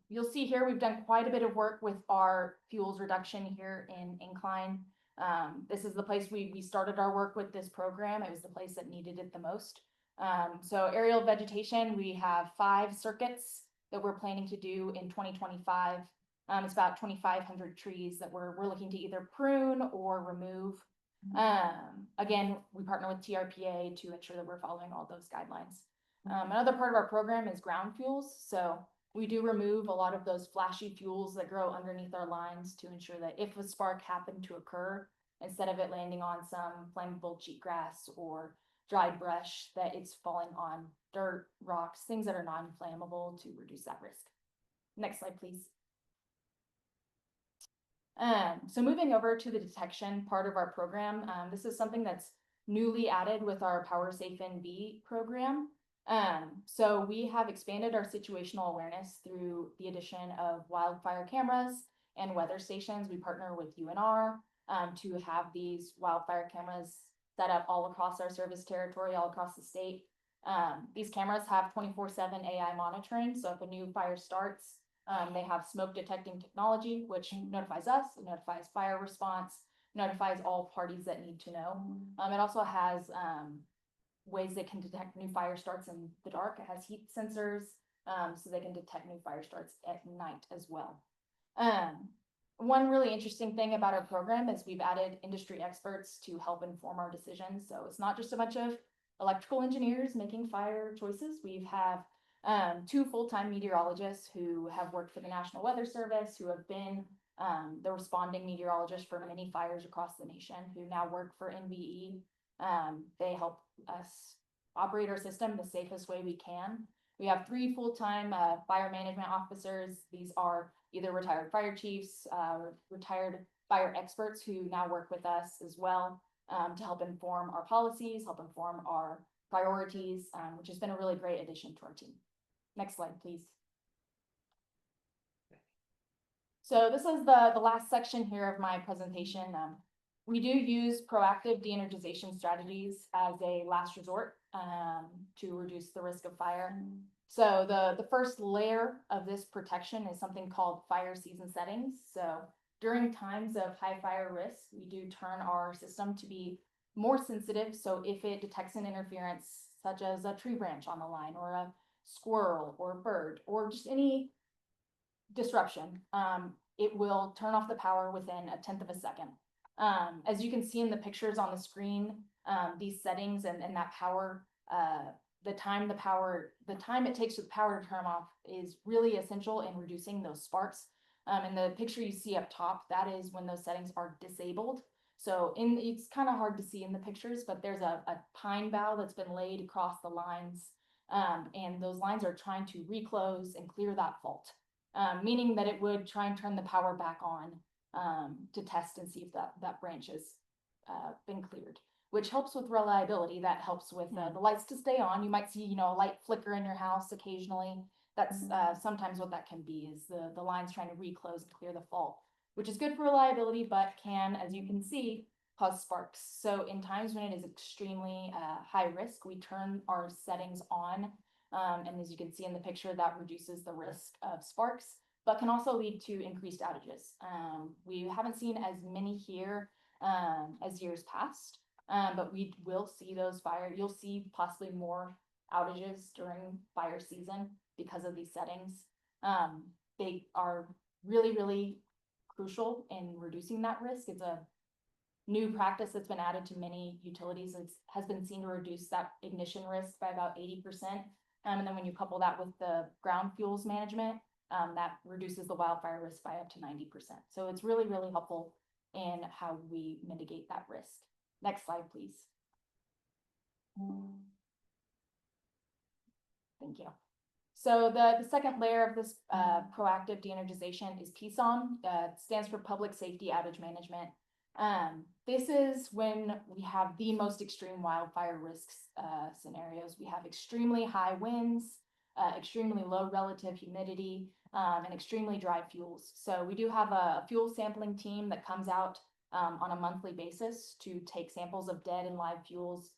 You'll see here we've done quite a bit of work with our fuels reduction here in Incline. This is the place we started our work with this program. It was the place that needed it the most. So aerial vegetation, we have 5 circuits that we're planning to do in 2025. It's about 2,500 trees that we're looking to either prune or remove. Again, we partner with TRPA to ensure that we're following all those guidelines. Another part of our program is ground fuels. So we do remove a lot of those flashy fuels that grow underneath our lines to ensure that if a spark happened to occur, instead of it landing on some flammable cheatgrass or dried brush, that it's falling on dirt, rocks, things that are non-flammable to reduce that risk. Next slide, please. So moving over to the detection part of our program, this is something that's newly added with our Power Safe NV program. So we have expanded our situational awareness through the addition of wildfire cameras and weather stations. We partner with UNR to have these wildfire cameras set up all across our service territory, all across the state. These cameras have 24/7 AI monitoring. So if a new fire starts, they have smoke detecting technology, which notifies us, it notifies fire response, notifies all parties that need to know. It also has ways that can detect new fire starts in the dark. It has heat sensors, so they can detect new fire starts at night as well. One really interesting thing about our program is we've added industry experts to help inform our decisions. So it's not just a bunch of electrical engineers making fire choices. We have 2 full-time meteorologists who have worked for the National Weather Service, who have been the responding meteorologists for many fires across the nation, who now work for NVE. They help us operate our system the safest way we can. We have 3 full-time fire management officers. These are either retired fire chiefs, retired fire experts who now work with us as well to help inform our policies, help inform our priorities, which has been a really great addition to our team. Next slide, please. So this is the last section here of my presentation. We do use proactive de-energization strategies as a last resort to reduce the risk of fire. So the first layer of this protection is something called fire season settings. So during times of high fire risk, we do turn our system to be more sensitive. So if it detects an interference, such as a tree branch on the line, or a squirrel or a bird, or just any disruption, it will turn off the power within 1/10 of a second. As you can see in the pictures on the screen, these settings and that power, the time it takes for the power to turn off is really essential in reducing those sparks. And the picture you see up top, that is when those settings are disabled. So it's kind of hard to see in the pictures, but there's a pine bough that's been laid across the lines. And those lines are trying to reclose and clear that fault, meaning that it would try and turn the power back on to test and see if that branch has been cleared, which helps with reliability. That helps with the lights to stay on. You might see, a light flicker in your house occasionally. That's sometimes what that can be, is the lines trying to reclose and clear the fault, which is good for reliability, but can, as you can see, cause sparks. So in times when it is extremely high risk, we turn our settings on. And as you can see in the picture, that reduces the risk of sparks, but can also lead to increased outages. We haven't seen as many here as years past, but we will see you'll see possibly more outages during fire season because of these settings. They are really, really crucial in reducing that risk. It's a new practice that's been added to many utilities has been seen to reduce that ignition risk by about 80%. And then when you couple that with the ground fuels management, that reduces the wildfire risk by up to 90%. So it's really, really helpful in how we mitigate that risk. Next slide, please. Thank you. So the second layer of this proactive de-energization is PSOM. It stands for Public Safety Outage Management. This is when we have the most extreme wildfire risks scenarios. We have extremely high winds, extremely low relative humidity, and extremely dry fuels. So we do have a fuel sampling team that comes out on a monthly basis to take samples of dead and live fuels.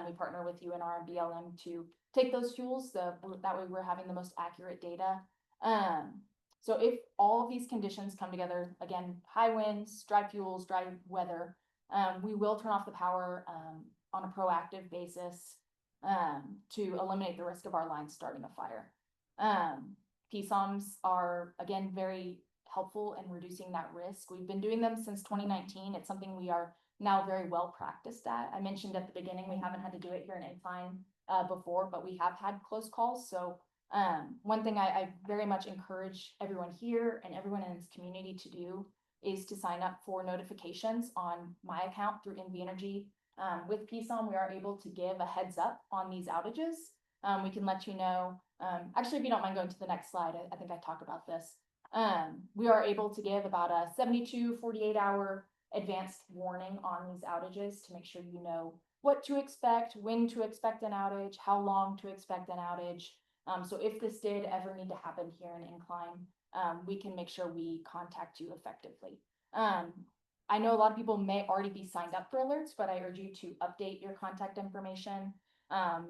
We partner with UNR and BLM to take those fuels, that way we're having the most accurate data. So if all of these conditions come together, again, high winds, dry fuels, dry weather, we will turn off the power on a proactive basis to eliminate the risk of our lines starting a fire. PSOMs are, again, very helpful in reducing that risk. We've been doing them since 2019. It's something we are now very well practiced at. I mentioned at the beginning, we haven't had to do it here in Incline before, but we have had close calls. So one thing I very much encourage everyone here and everyone in this community to do is to sign up for notifications on my account through NV Energy. With PSOM, we are able to give a heads up on these outages. We can let you know, actually, if you don't mind going to the next slide, I think I talked about this. We are able to give about a 72, 48-hour advanced warning on these outages to make sure you know what to expect, when to expect an outage, how long to expect an outage. So if this did ever need to happen here in Incline, we can make sure we contact you effectively. I know a lot of people may already be signed up for alerts, but I urge you to update your contact information.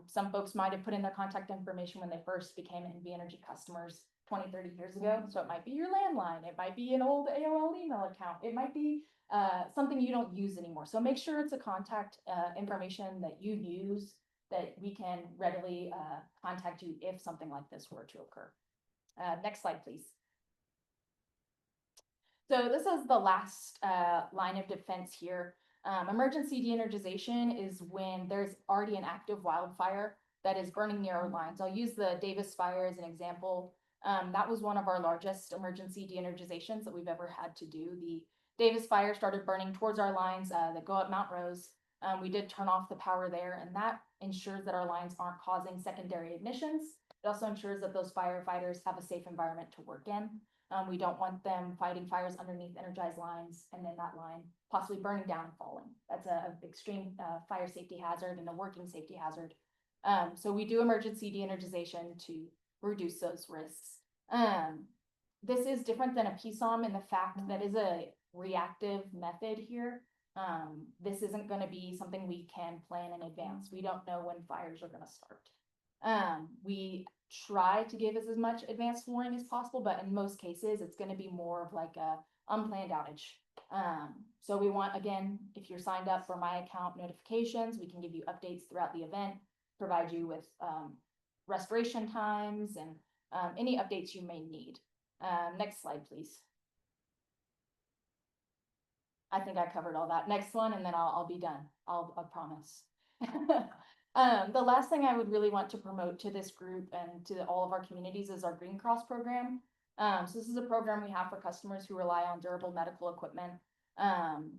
Some folks might have put in their contact information when they first became NV Energy customers 20, 30 years ago. So it might be your landline, it might be an old AOL email account, it might be something you don't use anymore. So make sure it's a contact information that you use, that we can readily contact you if something like this were to occur. Next slide, please. So this is the last line of defense here. Emergency de-energization is when there's already an active wildfire that is burning near our lines. I'll use the Davis fire as an example. That was one of our largest emergency de-energizations that we've ever had to do. The Davis fire started burning towards our lines that go up Mount Rose. We did turn off the power there, and that ensures that our lines aren't causing secondary ignitions. It also ensures that those firefighters have a safe environment to work in. We don't want them fighting fires underneath energized lines and then that line possibly burning down and falling. That's an extreme fire safety hazard and a working safety hazard. So we do emergency de-energization to reduce those risks. This is different than a PSOM in the fact that is a reactive method here. This isn't going to be something we can plan in advance. We don't know when fires are going to start. We try to give as much advanced warning as possible, but in most cases, it's going to be more of like a unplanned outage. So we want, again, if you're signed up for my account notifications, we can give you updates throughout the event, provide you with restoration times and any updates you may need. Next slide, please. I think I covered all that. Next one, and then I'll be done. I'll promise. The last thing I would really want to promote to this group and to all of our communities is our Green Cross program. So this is a program we have for customers who rely on durable medical equipment.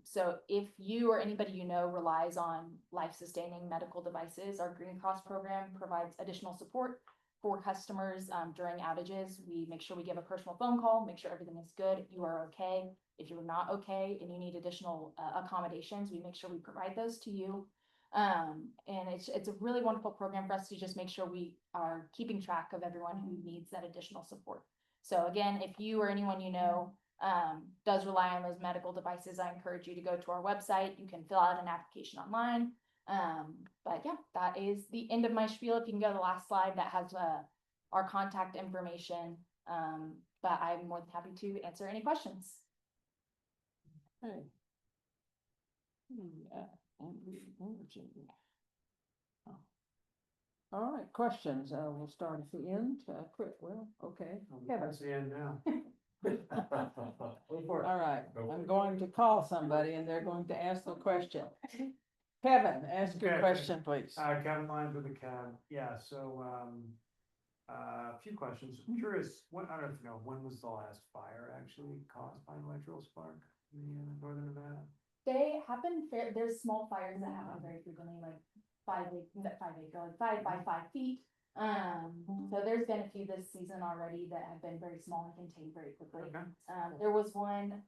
So if you or anybody you know relies on life-sustaining medical devices, our Green Cross program provides additional support for customers during outages. We make sure we give a personal phone call, make sure everything is good, you are okay. If you're not okay and you need additional accommodations, we make sure we provide those to you. And it's a really wonderful program for us to just make sure we are keeping track of everyone who needs that additional support. So again, if you or anyone you know does rely on those medical devices, I encourage you to go to our website. You can fill out an application online. But yeah, that is the end of my spiel. If you can go to the last slide, that has our contact information. But I'm more than happy to answer any questions. Okay. All right, questions. We'll start at the end. Quick, well, okay. Kevin. That's the end now. All right, I'm going to call somebody and they're going to ask the question. Kevin, ask your Okay. question, please. Kevin Lyons with the cab. Yeah, so, a few questions. I'm curious, what, I don't know if you know, when was the last fire actually caused by an electrical spark in northern Nevada? They happen, there's small fires that happen very frequently, like 5 by 5 feet. So there's been a few this season already that have been very small and contained very quickly. Okay. There was one,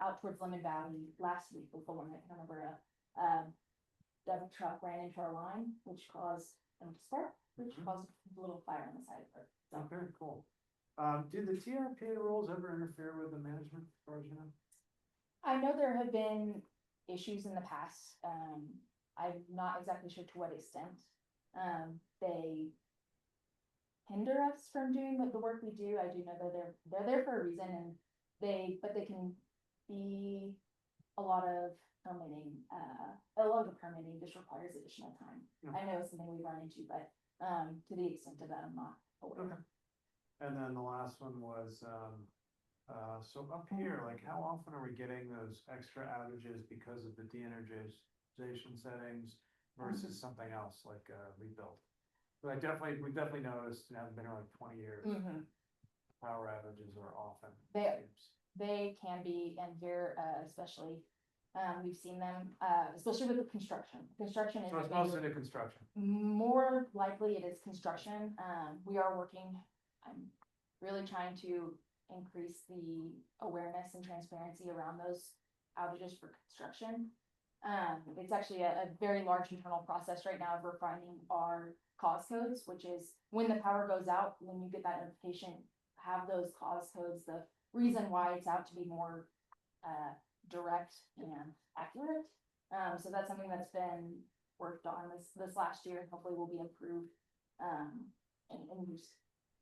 out towards Lemon Valley last week before one, I can remember a dump truck ran into our line, which caused them to spark, which caused a little fire on the side of it. So. Oh, very cool. Do the TRPA rules ever interfere with the management as far as you know? I know there have been issues in the past. I'm not exactly sure to what extent. They hinder us from doing the work we do. I do know that they're there for a reason, and they can be a lot of permitting. A lot of the permitting just requires additional time. Yeah. I know it's something we run into, but to the extent of that, I'm not aware. Okay. And then the last one was, so up here, like how often are we getting those extra outages because of the de-energization settings versus something else like rebuild? But we've definitely noticed, and haven't been around 20 years, power outages are often. They can be, and here especially, we've seen them, especially with the construction. Construction is So it's mostly the construction. more likely it is construction. We are working, I'm really trying to increase the awareness and transparency around those outages for construction. It's actually a very large internal process right now of refining our cause codes, which is when the power goes out, when you get that notification, have those cause codes, the reason why it's out to be more direct and accurate. So that's something that's been worked on this last year, and hopefully will be improved in years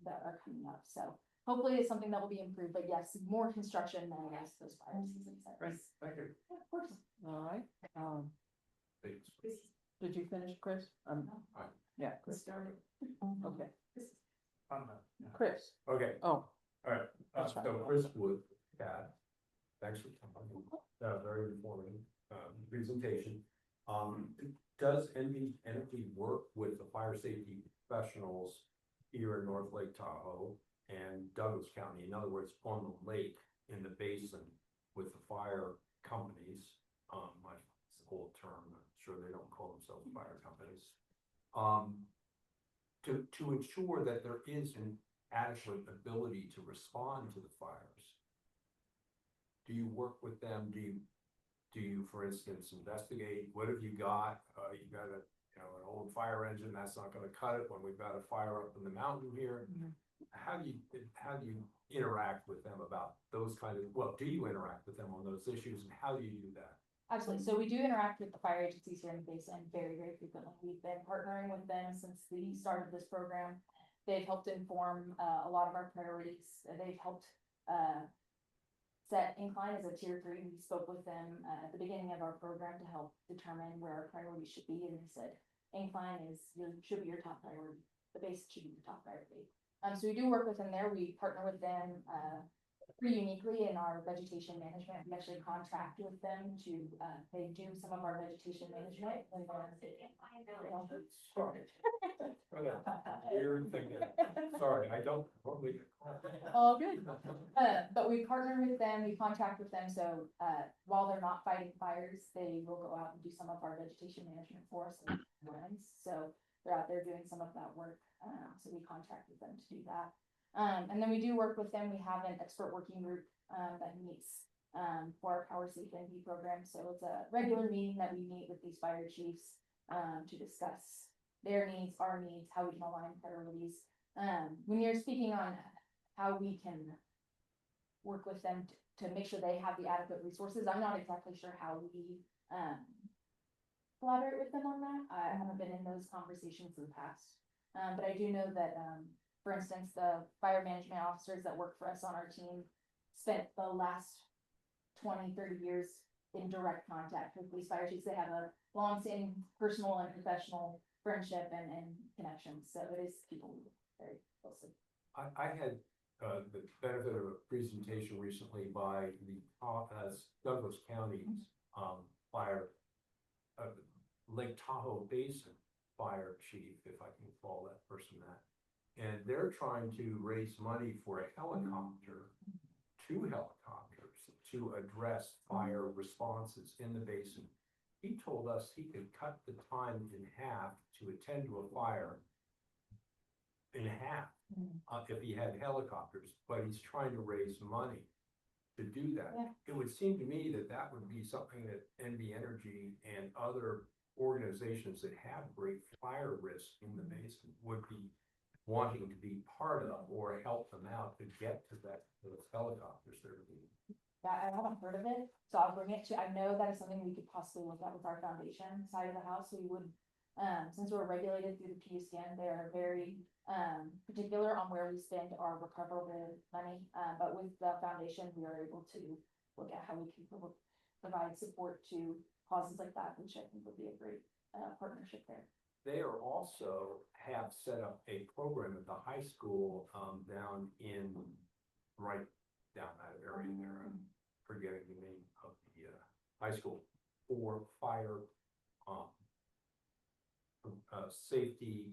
that are coming up. So hopefully it's something that will be improved, but yes, more construction than yes, those fire seasons. Right, thank you. Yeah, of course. All right. Did you finish, Chris? Yeah, Chris. Okay, Chris. Okay, Oh, all right, That's right. so Chris Wood, thanks for coming, very informative, presentation. Does NV work with the fire safety professionals here in North Lake Tahoe and Douglas County? In other words, on the lake, in the basin, with the fire companies, my old term, I'm sure they don't call themselves fire companies. To ensure that there is an adequate ability to respond to the fires. Do you work with them? Do you, for instance, investigate, what have you got? You got an old fire engine that's not gonna cut it when we've got a fire up in the mountain here. How do you interact with them about those kind of, well, do you interact with them on those issues, and how do you do that? Absolutely. So we do interact with the fire agencies here in the basin very, very frequently. We've been partnering with them since the start of this program. They've helped inform a lot of our priorities. They've helped set Incline as a tier 3. We spoke with them at the beginning of our program to help determine where our priorities should be. And they said, Incline should be your top priority. The base should be your top priority. So we do work with them there. We partner with them pretty uniquely in our vegetation management. We actually contract with them to, they do some of our vegetation management. Weird thing. Sorry, I don't normally. All good. But we partner with them, we contract with them, so while they're not fighting fires, they will go out and do some of our vegetation management for us and runs. So they're out there doing some of that work. So we contract with them to do that. And then we do work with them. We have an expert working group that meets for our Power Safe NV program. So it's a regular meeting that we meet with these fire chiefs to discuss their needs, our needs, how we can align priorities. When you're speaking on how we can work with them to make sure they have the adequate resources, I'm not exactly sure how we collaborate with them on that. I haven't been in those conversations in the past. But I do know that, for instance, the fire management officers that work for us on our team spent the last 20-30 years in direct contact with these fire chiefs. They have a long-standing personal and professional friendship and connection. So it is people we work very closely. I had the benefit of a presentation recently by the Douglas County fire, Lake Tahoe Basin Fire Chief, if I can call that person that. And they're trying to raise money for a helicopter, 2 helicopters to address fire responses in the basin. He told us he could cut the time in half to attend to a fire in half if he had helicopters, but he's trying to raise money to do that. Yeah. It would seem to me that that would be something that NV Energy and other organizations that have great fire risk in the basin would be wanting to be part of or help them out to get to those helicopters that are needed. Yeah, I haven't heard of it, so I'll bring it to, I know that is something we could possibly look at with our foundation side of the house, we would, since we're regulated through the PUScan, they're very, particular on where we spend our recoverable money, but with the foundation, we are able to look at how we can provide support to causes like that, which I think would be a great, partnership there. They are also have set up a program at the high school down in right down that area there. I'm forgetting the name of the high school for fire safety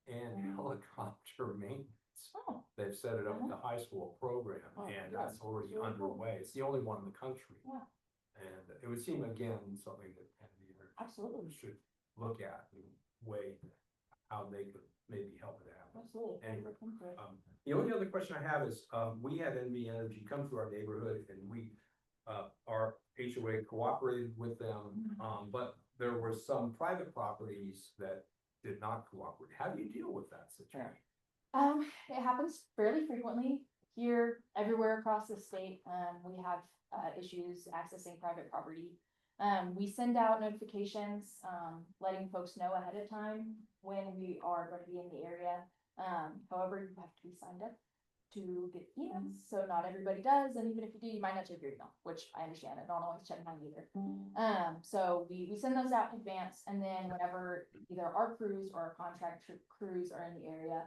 and helicopter maintenance. Oh. They've set it up at the high school program, and that's already Really cool. underway. It's the only one in the country. Yeah. And it would seem again something that Absolutely. should look at and weigh how they could maybe help it out. Absolutely. Anyway, the only other question I have is, we had NV Energy come to our neighborhood and we, our HOA cooperated with them, but there were some private properties that did not cooperate. How do you deal with that situation? It happens fairly frequently here, everywhere across the state. We have issues accessing private property. We send out notifications, letting folks know ahead of time when we are going to be in the area. However, you have to be signed up to get emails, so not everybody does, and even if you do, you might not check your email, which I understand. I don't always check mine either. So we send those out in advance, and then whenever either our crews or our contract crews are in the area,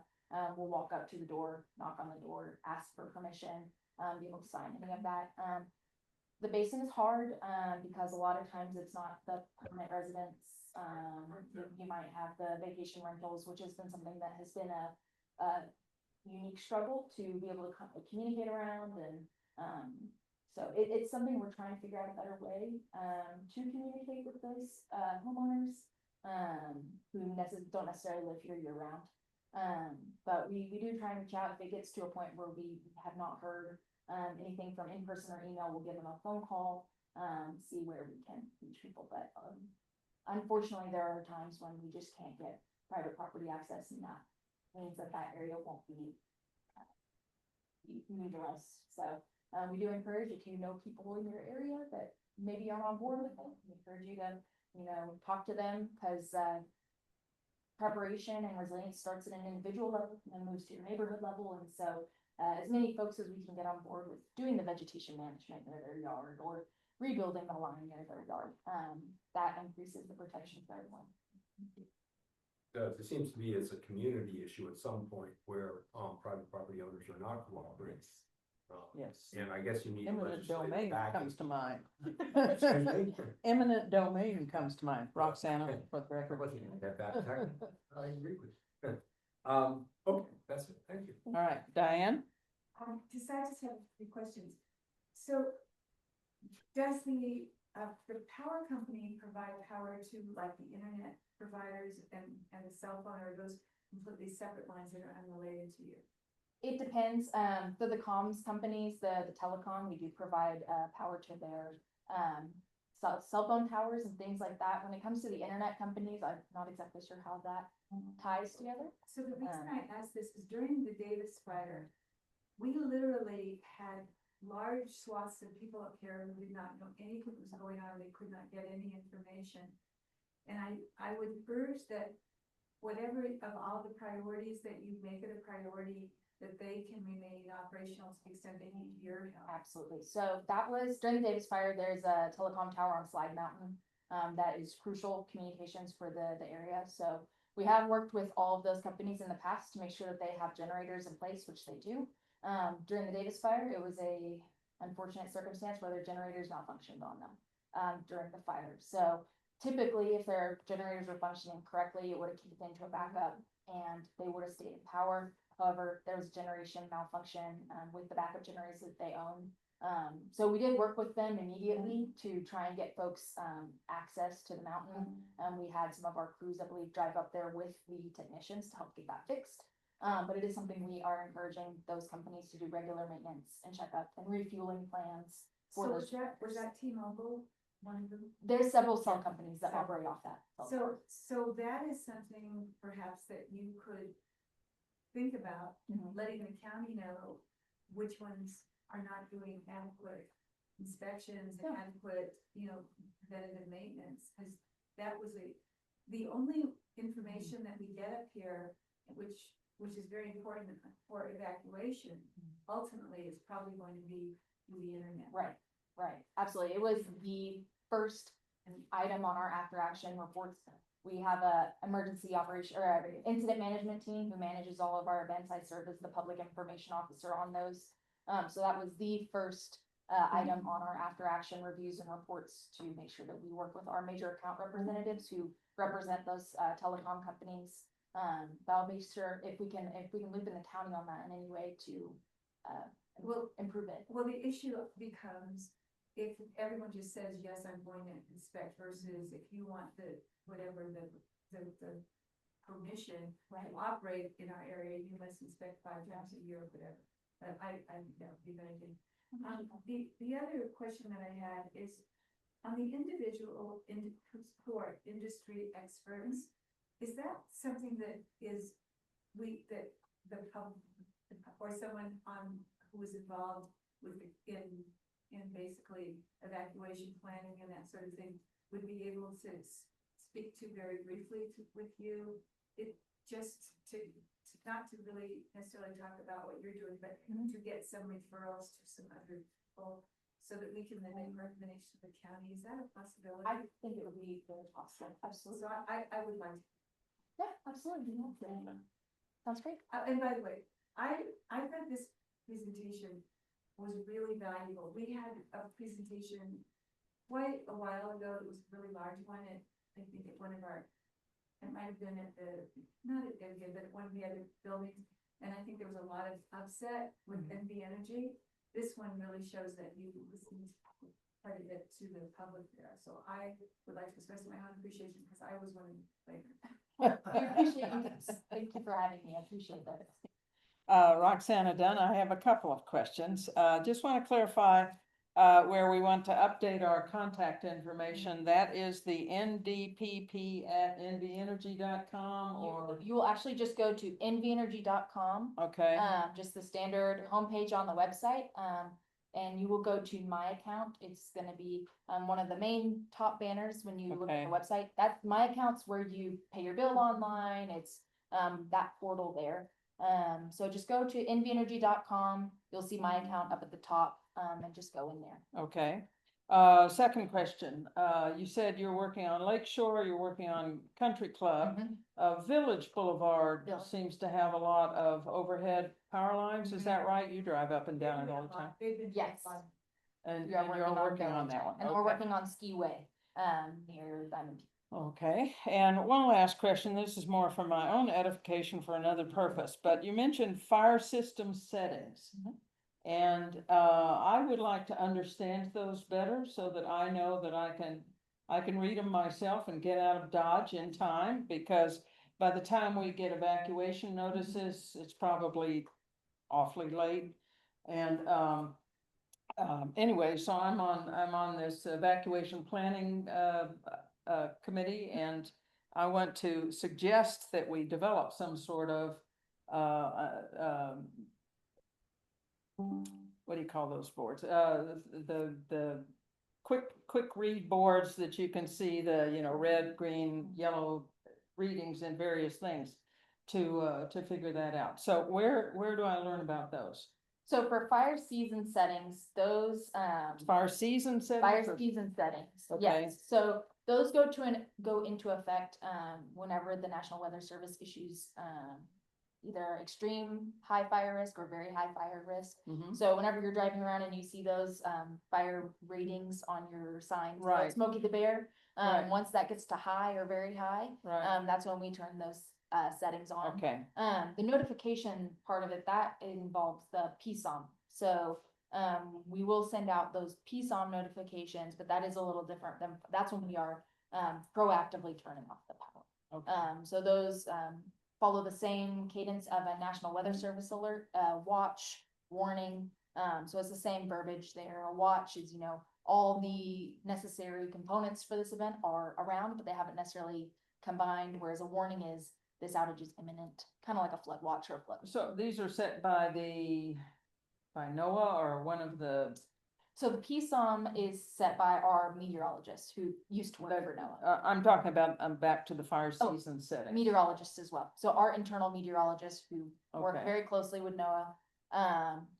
we'll walk up to the door, knock on the door, ask for permission, be able to sign any of that. The basin is hard, because a lot of times it's not the permanent residents. You might have the vacation rentals, which has been something that has been a unique struggle to be able to communicate around, and so it's something we're trying to figure out a better way to communicate with those homeowners who don't necessarily live here year round. But we do try and reach out if it gets to a point where we have not heard anything from in person or email. We'll give them a phone call, see where we can reach people. But unfortunately, there are times when we just can't get private property access, and that means that area won't be utilized. So we do encourage, if you know people in your area that maybe aren't on board with it, we encourage you to, talk to them, because preparation and resilience starts at an individual level and moves to your neighborhood level. And so as many folks as we can get on board with doing the vegetation management near their yard or rebuilding the line near their yard, that increases the protection for everyone. It seems to me it's a community issue at some point where private property owners are not cooperating. Yes. And I guess you need. Eminent domain comes to mind. Excuse me? Eminent domain comes to mind. Roxanna, for the record. I agree with you. Okay, that's it. Thank you. All right, Diane? I just have 3 questions. So does the power company provide power to like the internet providers and the cell phone, or are those completely separate lines that are unrelated to you? It depends. For the comms companies, the telecom, we do provide power to their cell phone towers and things like that. When it comes to the internet companies, I'm not exactly sure how that ties together. So the reason I ask this is during the Davis fire, we literally had large swaths of people up here who did not know anything was going on. They could not get any information. And I would urge that whatever of all the priorities that you make it a priority, that they can remain operational to the extent they need your help. Absolutely. So that was during the Davis fire. There's a telecom tower on Slide Mountain that is crucial communications for the area. So we have worked with all of those companies in the past to make sure that they have generators in place, which they do. During the Davis fire, it was a unfortunate circumstance where their generators malfunctioned on them, during the fire. So typically, if their generators were functioning correctly, it would have kicked into a backup and they would have stayed in power. However, there was generation malfunction, with the backup generators that they own. So we did work with them immediately to try and get folks, access to the mountain. We had some of our crews, I believe, drive up there with the technicians to help get that fixed. But it is something we are encouraging those companies to do regular maintenance and checkup and refueling plans for So those. was that T-Mobile one of them? There's several cell companies that operate off that. cell tower. So that is something perhaps that you could think about, letting the county know which ones are not doing adequate inspections and adequate, preventative maintenance, because that was the only information that we get up here, which is very important for evacuation, ultimately is probably going to be through the internet. Right, absolutely. It was the first item on our after action reports. We have a emergency operation or a incident management team who manages all of our events. I serve as the public information officer on those. So that was the first item on our after action reviews and reports to make sure that we work with our major account representatives who represent those telecom companies. That'll make sure if we can loop in the county on that in any way to improve it. Well, the issue becomes if everyone just says, yes, I'm going to inspect, versus if you want the permission to operate in our area, you must inspect 5 times a year or whatever. But that would be very good. The other question that I had is on the individual support industry experts. Is that something that that the public or someone who is involved with in basically evacuation planning and that sort of thing would be able to speak to very briefly with you? It just to not to really necessarily talk about what you're doing, but to get some referrals to some other people so that we can then make recommendations to the county. Is that a possibility? I think it would be very possible. Absolutely. So I would like to. Yeah, absolutely. Sounds great. And by the way, I thought this presentation was really valuable. We had a presentation quite a while ago. It was a really large one. I think at one of our, it might have been at not at Edgate, but at one of the other buildings. And I think there was a lot of upset with NV Energy. This one really shows that you listened quite a bit to the public there. So I would like to express my own appreciation because I was one of the We appreciate you. Thank you for having me. I appreciate that. Roxana Dunn, I have a couple of questions. Just want to clarify where we want to update our contact information. That is the ndpp@nvenergy.com or? You will actually just go to nvenergy.com. Okay, Just the standard homepage on the website. And you will go to my account. It's gonna be one of the main top banners when you look at the website. That's my account's where you pay your bill online. It's that portal there. So just go to nvenergy.com. You'll see my account up at the top, and just go in there. okay. Second question, you said you're working on Lakeshore, you're working on Country Club. Village Boulevard Village. seems to have a lot of overhead power lines, is that right? You drive up and down it all the time? Yes. And Yeah, you're working on that one? And we're Okay. working on Skiway, near Diamond. Okay, and one last question, this is more for my own edification for another purpose, but you mentioned fire system settings. And I would like to understand those better so that I know that I can read them myself and get out of Dodge in time, because by the time we get evacuation notices, it's probably awfully late. And anyway, so I'm on this evacuation planning committee, and I want to suggest that we develop some sort of what do you call those boards? The quick read boards that you can see the, red, green, yellow readings and various things to figure that out. So where do I learn about those? So for fire season settings, those Fire season settings? fire season settings, Okay. yes. So those go into effect whenever the National Weather Service issues either extreme high fire risk or very high fire risk. Mhm. So whenever you're driving around and you see those fire ratings on your signs, like Right. Smokey the Bear, Right. once that gets to high or very high, Right. that's when we turn those settings on. Okay, The notification part of it, that involves the PSOM. So we will send out those PSOM notifications, but that is a little different than, that's when we are proactively turning off the power. okay. So those follow the same cadence of a National Weather Service alert, watch, warning. So it's the same verbiage there. A watch is, you know, all the necessary components for this event are around, but they haven't necessarily combined, whereas a warning is this outage is imminent, kind of like a flood watch or a flood. So these are set by NOAA or one of the, So the PSOM is set by our meteorologist who used to work for NOAA. I'm talking about, I'm back to the fire Oh, season setting. Meteorologists as well. So our internal meteorologists who work Okay. very closely with NOAA.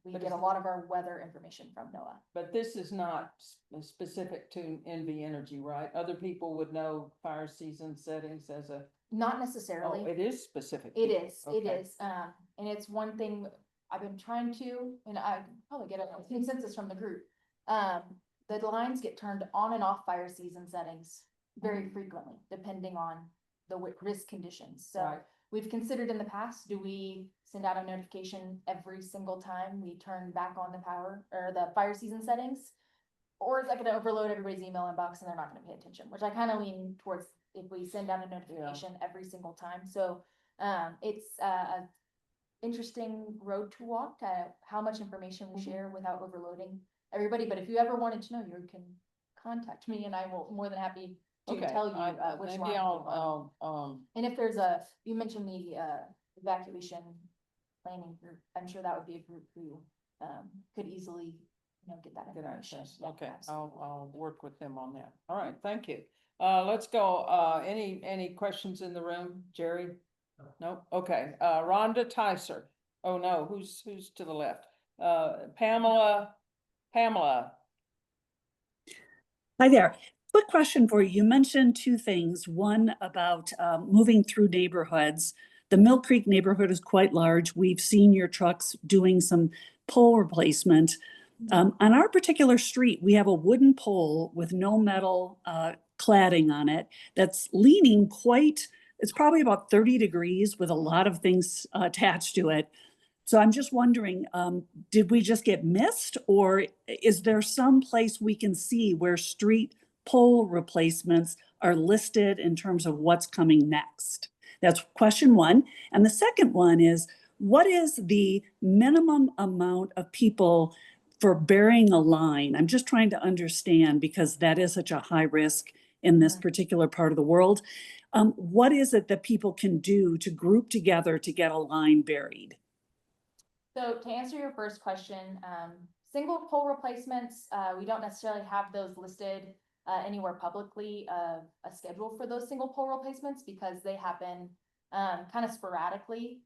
We But get a lot of our weather information from NOAA. But this is not specific to NV Energy, right? Other people would know fire season settings as a, Not necessarily. oh, it is specific. It is, it Okay. is, and it's one thing I've been trying to, and I probably get a consensus from the group. The lines get turned on and off fire season settings very frequently, depending on the risk conditions. So Right. we've considered in the past, do we send out a notification every single time we turn back on the power or the fire season settings? Or is that gonna overload everybody's email inbox and they're not gonna pay attention, which I kind of lean towards if we send out a notification every single time. So it's a interesting road to walk, how much information we share without overloading everybody. But if you ever wanted to know, you can contact me and I will more than happy to Okay, tell you which maybe one. I'll, And if there's you mentioned the evacuation planning group, I'm sure that would be a group who could easily, you know, get that get information. access. Yeah, Okay, absolutely. I'll work with them on that. All right, thank you. Let's go, any questions in the room? Jerry? Nope, okay, Rhonda Tyser. Oh, no, who's to the left? Pamela. Hi there. Quick question for you. You mentioned two things. One about moving through neighborhoods. The Mill Creek neighborhood is quite large. We've seen your trucks doing some pole replacement. On our particular street, we have a wooden pole with no metal cladding on it that's leaning quite, it's probably about 30 degrees with a lot of things attached to it. So I'm just wondering, did we just get missed, or is there some place we can see where street pole replacements are listed in terms of what's coming next? That's question one. And the second one is, what is the minimum amount of people for burying a line? I'm just trying to understand, because that is such a high risk in this particular part of the world. What is it that people can do to group together to get a line buried? So to answer your first question, single pole replacements, we don't necessarily have those listed anywhere publicly, a schedule for those single pole replacements because they happen kind of sporadically.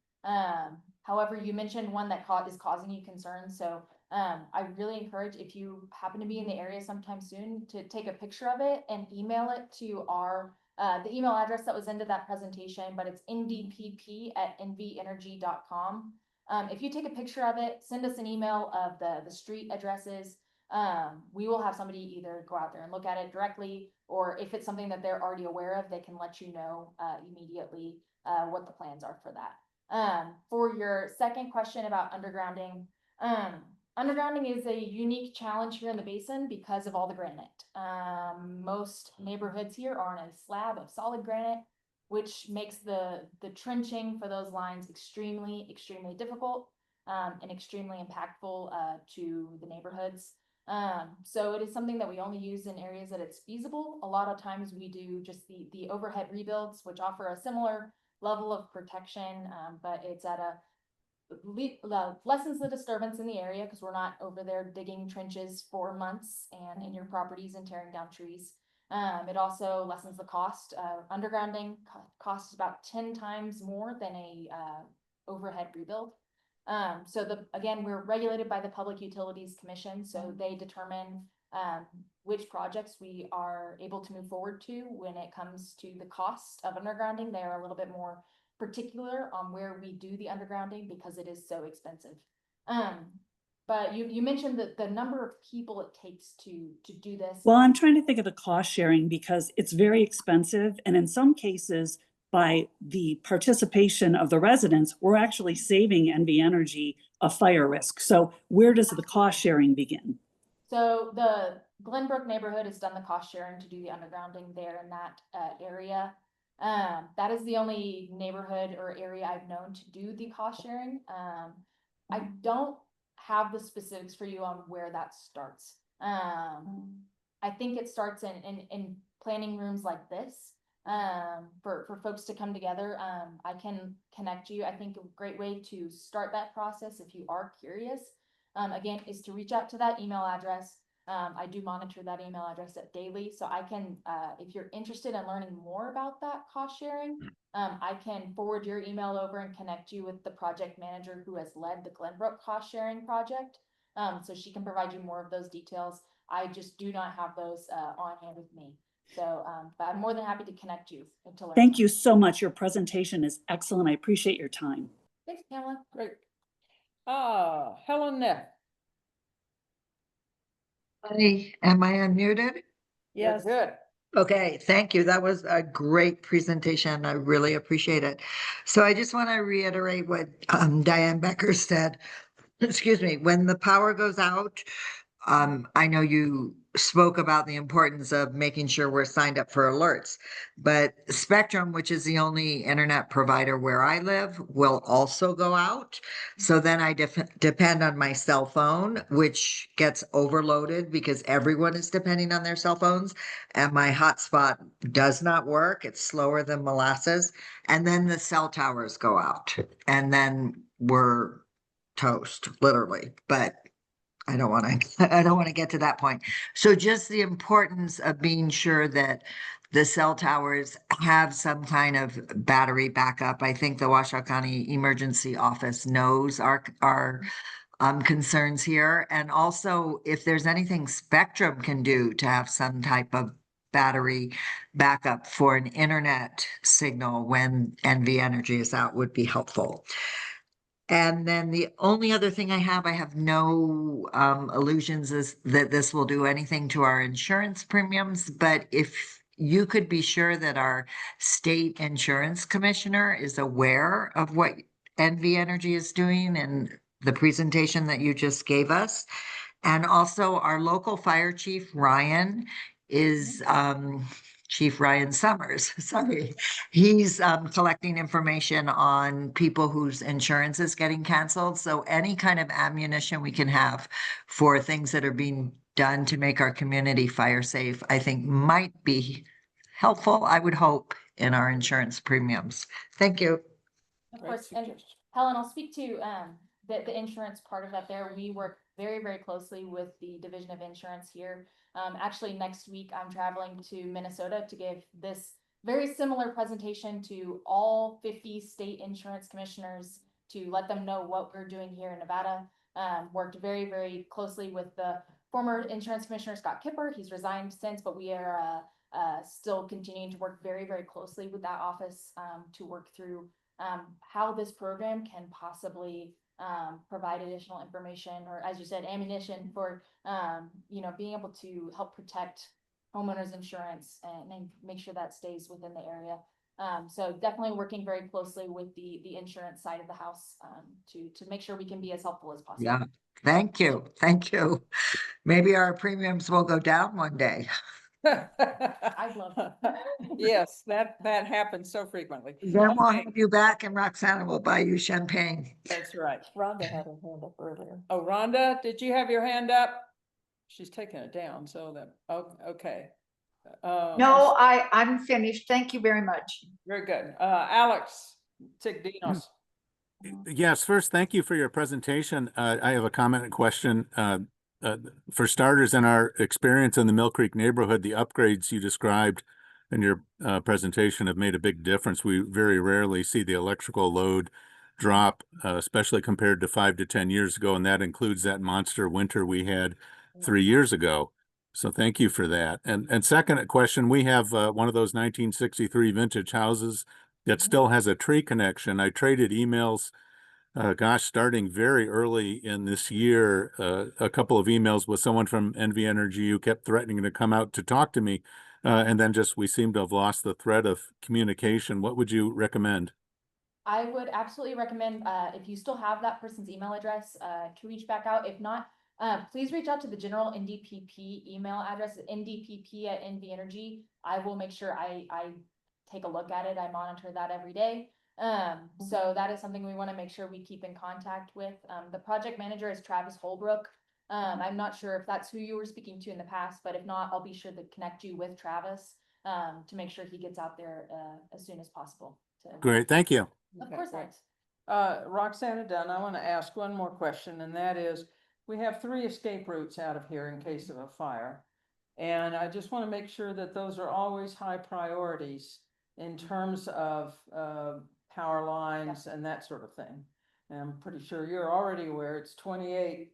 However, you mentioned one that is causing you concern. So I really encourage, if you happen to be in the area sometime soon, to take a picture of it and email it to our the email address that was into that presentation, but it's ndpp@nvenergy.com. If you take a picture of it, send us an email of the street addresses. We will have somebody either go out there and look at it directly, or if it's something that they're already aware of, they can let you know immediately what the plans are for that. For your second question about undergrounding, undergrounding is a unique challenge here in the basin because of all the granite. Most neighborhoods here are on a slab of solid granite, which makes the trenching for those lines extremely difficult and extremely impactful to the neighborhoods. So it is something that we only use in areas that it's feasible. A lot of times we do just the overhead rebuilds, which offer a similar level of protection, but it's at lessens the disturbance in the area because we're not over there digging trenches for months and in your properties and tearing down trees. It also lessens the cost. Undergrounding costs about 10 times more than a overhead rebuild. So again, we're regulated by the Public Utilities Commission, so they determine which projects we are able to move forward to when it comes to the cost of undergrounding. They are a little bit more particular on where we do the undergrounding because it is so expensive. But you mentioned that the number of people it takes to do this. Well, I'm trying to think of the cost sharing because it's very expensive. And in some cases, by the participation of the residents, we're actually saving NV Energy a fire risk. So where does the cost sharing begin? So the Glenbrook neighborhood has done the cost sharing to do the undergrounding there in that area. That is the only neighborhood or area I've known to do the cost sharing. I don't have the specifics for you on where that starts. I think it starts in planning rooms like this, for folks to come together. I can connect you. I think a great way to start that process, if you are curious, again, is to reach out to that email address. I do monitor that email address daily, so I can, if you're interested in learning more about that cost sharing, I can forward your email over and connect you with the project manager who has led the Glenbrook cost sharing project. So she can provide you more of those details. I just do not have those on hand with me. So, but I'm more than happy to connect you to learn. Thank you so much. Your presentation is excellent. I appreciate your time. Thanks, Pamela. Great. Helen Neff. Honey, am I unmuted? Yes. Good. Okay, thank you. That was a great presentation. I really appreciate it. So I just want to reiterate what Diane Becker said. Excuse me, when the power goes out, I know you spoke about the importance of making sure we're signed up for alerts, but Spectrum, which is the only internet provider where I live, will also go out. So then I depend on my cell phone, which gets overloaded because everyone is depending on their cell phones, and my hotspot does not work. It's slower than molasses. And then the cell towers go out, and then we're toast, literally. But I don't want to get to that point. So just the importance of being sure that the cell towers have some kind of battery backup. I think the Washoe County Emergency Office knows our concerns here. And also if there's anything Spectrum can do to have some type of battery backup for an internet signal when NV Energy is out would be helpful. And then the only other thing I have no illusions is that this will do anything to our insurance premiums. But if you could be sure that our state insurance commissioner is aware of what NV Energy is doing and the presentation that you just gave us. And also our local fire chief, Ryan, is Chief Ryan Summers, sorry. He's collecting information on people whose insurance is getting canceled. So any kind of ammunition we can have for things that are being done to make our community fire safe, I think might be helpful, I would hope, in our insurance premiums. Thank you. Of course, and Helen, I'll speak to the insurance part of that there. We work very, very closely with the Division of Insurance here. Actually, next week, I'm traveling to Minnesota to give this very similar presentation to all 50 state insurance commissioners to let them know what we're doing here in Nevada. Worked very, very closely with the former insurance commissioner, Scott Kipper. He's resigned since, but we are still continuing to work very, very closely with that office to work through how this program can possibly provide additional information, or as you said, ammunition for, being able to help protect homeowners insurance and make sure that stays within the area. So definitely working very closely with the insurance side of the house to make sure we can be as helpful as possible. Yeah, thank you. Thank you. Maybe our premiums will go down one day. I'd love that. Yes, that happens so frequently. Then we'll Okay, have you back and Roxana will buy you champagne. that's right. Rhonda had her hand up earlier. Oh, Rhonda, did you have your hand up? She's taking it down, so that, okay. No, I'm finished. Thank you very much. Very good. Alex Tigdinos. Yes, first, thank you for your presentation. I have a comment and question. For starters, in our experience in the Mill Creek neighborhood, the upgrades you described in your presentation have made a big difference. We very rarely see the electrical load drop, especially compared to 5 to 10 years ago, and that includes that monster winter we had 3 years ago. So thank you for that. And second question, we have one of those 1963 vintage houses that still has a tree connection. I traded emails, starting very early in this year, a couple of emails with someone from NV Energy who kept threatening to come out to talk to me. And then we seem to have lost the thread of communication. What would you recommend? I would absolutely recommend, if you still have that person's email address, to reach back out. If not, please reach out to the general NDPP email address, ndpp@NV Energy. I will make sure I take a look at it. I monitor that every day. So that is something we want to make sure we keep in contact with. The project manager is Travis Holbrook. I'm not sure if that's who you were speaking to in the past, but if not, I'll be sure to connect you with Travis, to make sure he gets out there, as soon as possible. Great, thank you. Of Okay, course, great. Alex. Roxana Dunn, I want to ask one more question, and that is, we have 3 escape routes out of here in case of a fire. And I just want to make sure that those are always high priorities in terms of power lines and that sort of thing. And I'm pretty sure you're already aware it's 28,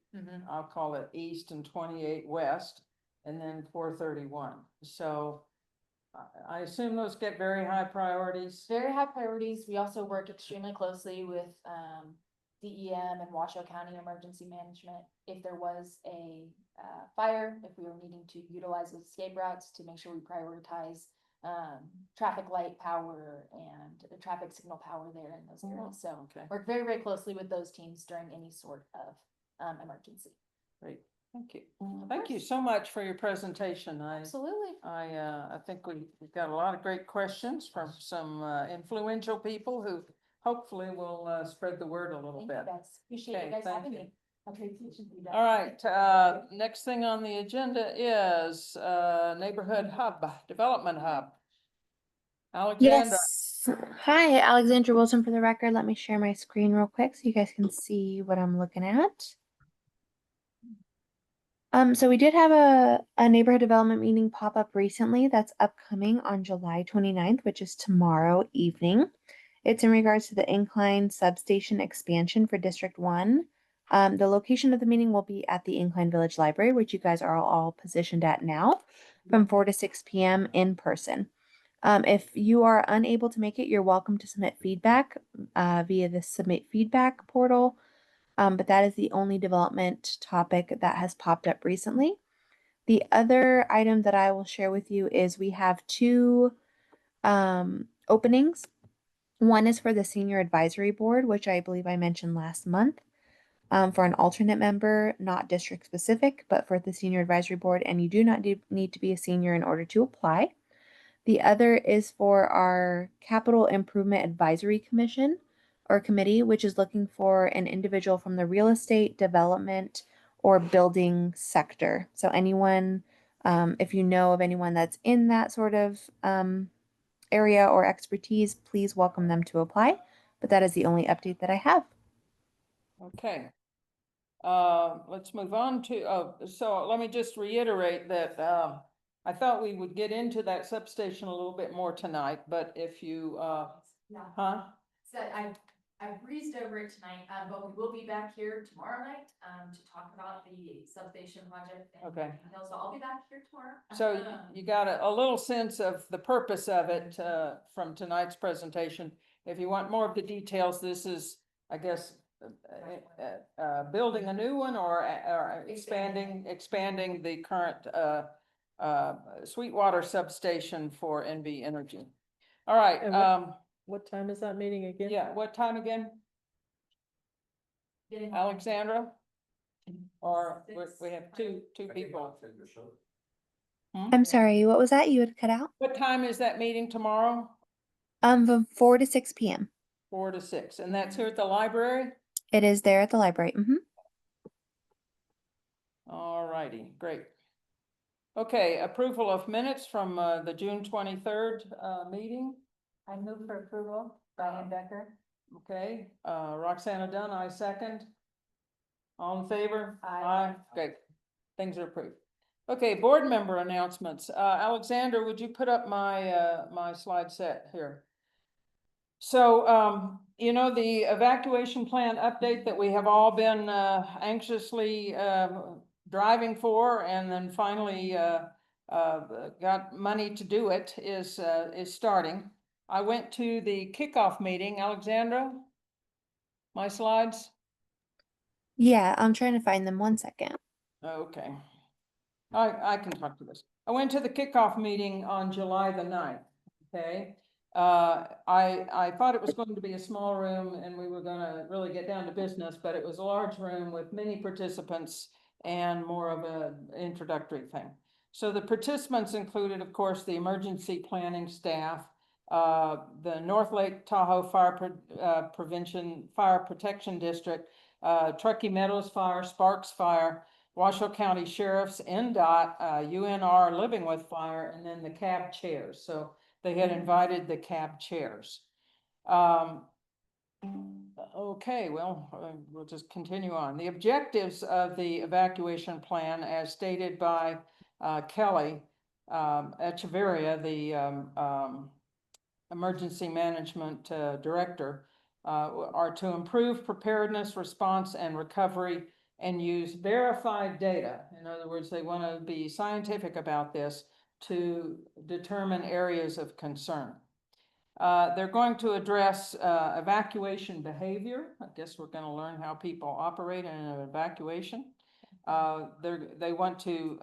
I'll call it east, and 28 west, and then 431. So I assume those get very high priorities. Very high priorities. We also work extremely closely with DEM and Washoe County Emergency Management. If there was a fire, if we were needing to utilize those escape routes, to make sure we prioritize traffic light power and the traffic signal power there in those areas. So work very, very closely with those teams during any sort of emergency. Great. Thank you. Thank you so much for your presentation. Absolutely. I think we've got a lot of great questions from some influential people who hopefully will spread the word a little Thank bit. you guys. Appreciate you Okay, guys thank having you. me. All right, next thing on the agenda is Neighborhood Hub, Development Hub. Alexandra. Yes. Hi, Alexandra Wilson for the record. Let me share my screen real quick so you guys can see what I'm looking at. So we did have a neighborhood development meeting pop up recently that's upcoming on July 29th, which is tomorrow evening. It's in regards to the Incline substation expansion for District 1. The location of the meeting will be at the Incline Village Library, which you guys are all positioned at now, from 4 to 6 p.m. in person. If you are unable to make it, you're welcome to submit feedback via the submit feedback portal. But that is the only development topic that has popped up recently. The other item that I will share with you is we have 2 openings. One is for the Senior Advisory Board, which I believe I mentioned last month, for an alternate member, not district specific, but for the Senior Advisory Board, and you do not need to be a senior in order to apply. The other is for our Capital Improvement Advisory Commission or committee, which is looking for an individual from the real estate, development, or building sector. So anyone, if you know of anyone that's in that sort of area or expertise, please welcome them to apply. But that is the only update that I have. Okay. Let's move on to, so let me just reiterate that I thought we would get into that substation a little bit more tonight, but if you, huh? So I breezed over it tonight, but we will be back here tomorrow night, to talk about the substation project. Okay. So I'll be back here tomorrow. So you got a little sense of the purpose of it from tonight's presentation. If you want more of the details, this is, I guess, building a new one or expanding the current Sweetwater substation for NV Energy. All right. And what time is that meeting again? Yeah, what time again? Alexandra? Or we have two people. I'm sorry, what was that? You had cut out? What time is that meeting tomorrow? From 4 to 6 p.m. 4 to 6, and that's here at the library? It is there at the library. All righty, great. Okay, approval of minutes from the June 23rd meeting. I move for approval. Brian Becker. Okay, Roxana Dunn, I second. All in favor? Aye. Great, things are approved. Okay, board member announcements. Alexander, would you put up my my slide set here? So, you know, the evacuation plan update that we have all been anxiously driving for, and then finally got money to do it, is starting. I went to the kickoff meeting. Alexandra? My slides? Yeah, I'm trying to find them. 1 second. Okay. I can talk to this. I went to the kickoff meeting on July the 9th, okay? I thought it was going to be a small room and we were gonna really get down to business, but it was a large room with many participants and more of a introductory thing. So the participants included, of course, the emergency planning staff, the North Lake Tahoe Fire Protection District, Truckee Meadows Fire, Sparks Fire, Washoe County Sheriff's, NDOT, UNR Living with Fire, and then the cab chairs. So they had invited the cab chairs. Okay, well, we'll just continue on. The objectives of the evacuation plan, as stated by Kelly Echeverria, the Emergency Management Director, are to improve preparedness, response, and recovery and use verified data. In other words, they want to be scientific about this to determine areas of concern. They're going to address evacuation behavior. I guess we're going to learn how people operate in an evacuation. They want to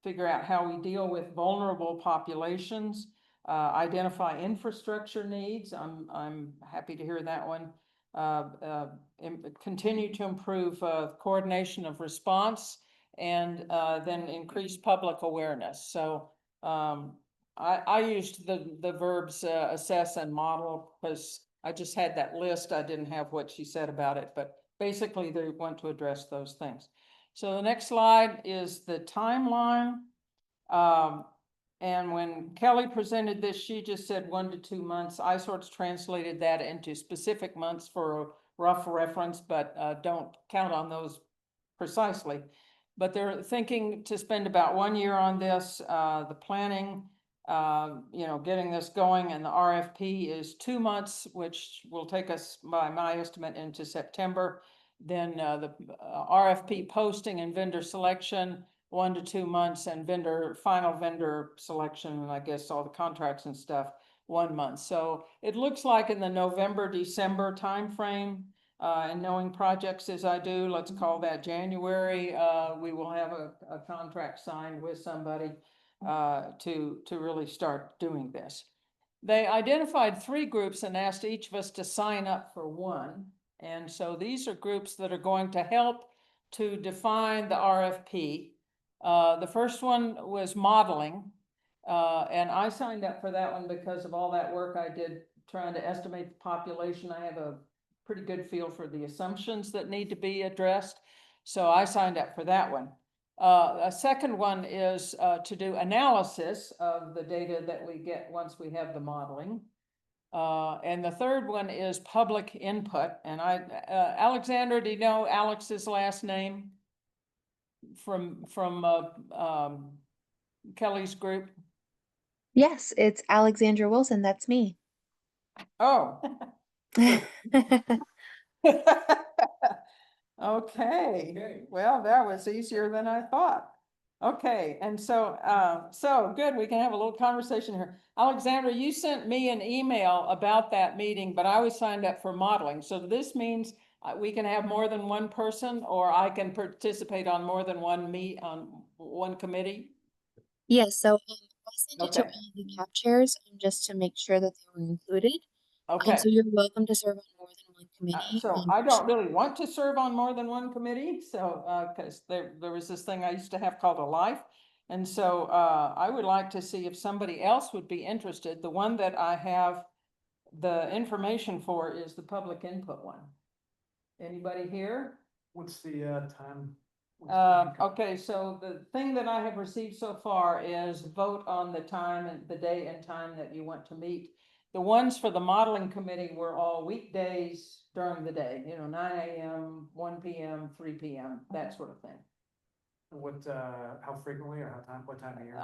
figure out how we deal with vulnerable populations, identify infrastructure needs. I'm happy to hear that one. Continue to improve coordination of response and then increase public awareness. So I used the verbs assess and model because I just had that list. I didn't have what she said about it, but basically they want to address those things. So the next slide is the timeline. And when Kelly presented this, she just said 1 to 2 months. I sort of translated that into specific months for a rough reference, but don't count on those precisely. But they're thinking to spend about 1 year on this. The planning, getting this going, and the RFP is 2 months, which will take us, by my estimate, into September. Then the RFP posting and vendor selection, 1 to 2 months, and final vendor selection, and I guess all the contracts and stuff, 1 month. So it looks like in the November, December timeframe, and knowing projects as I do, let's call that January, we will have a contract signed with somebody to really start doing this. They identified 3 groups and asked each of us to sign up for one. And so these are groups that are going to help to define the RFP. The first one was modeling, and I signed up for that one because of all that work I did trying to estimate the population. I have a pretty good feel for the assumptions that need to be addressed, so I signed up for that one. A second one is to do analysis of the data that we get once we have the modeling. And the third one is public input. And Alexandra, do you know Alex's last name from Kelly's group? Yes, it's Alexandra Wilson. That's me. Oh. Okay, well, that was easier than I thought. Okay, and so good, we can have a little conversation here. Alexandra, you sent me an email about that meeting, but I was signed up for modeling. So this means we can have more than one person, or I can participate on more than on one committee? Yes, so I sent it to Okay. all the cap chairs just to make sure that they were included. Okay. So you're welcome to serve on more than one committee. So I don't really want to serve on more than one committee, so, because there was this thing I used to have called a life. And so I would like to see if somebody else would be interested. The one that I have the information for is the public input one. Anybody here? What's the time? What's the time? Okay, so the thing that I have received so far is vote on the time and the day and time that you want to meet. The ones for the modeling committee were all weekdays during the day, 9 a.m., 1 p.m., 3 p.m., that sort of thing. What, how frequently or what time of year?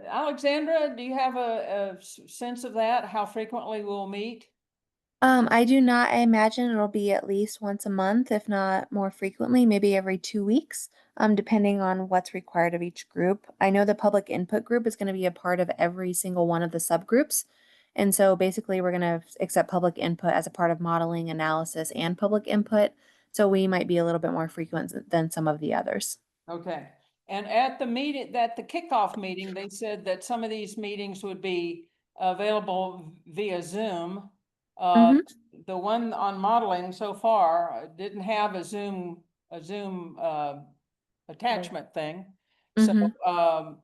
Alexandra, do you have a sense of that? How frequently we'll meet? I do not. I imagine it'll be at least once a month, if not more frequently, maybe every 2 weeks, depending on what's required of each group. I know the public input group is going to be a part of every single one of the subgroups. And so basically we're gonna accept public input as a part of modeling, analysis, and public input. So we might be a little bit more frequent than some of the others. Okay, and at the meeting, at the kickoff meeting, they said that some of these meetings would be available via Zoom. Mhm. The one on modeling so far didn't have a Zoom attachment thing. So, Mhm.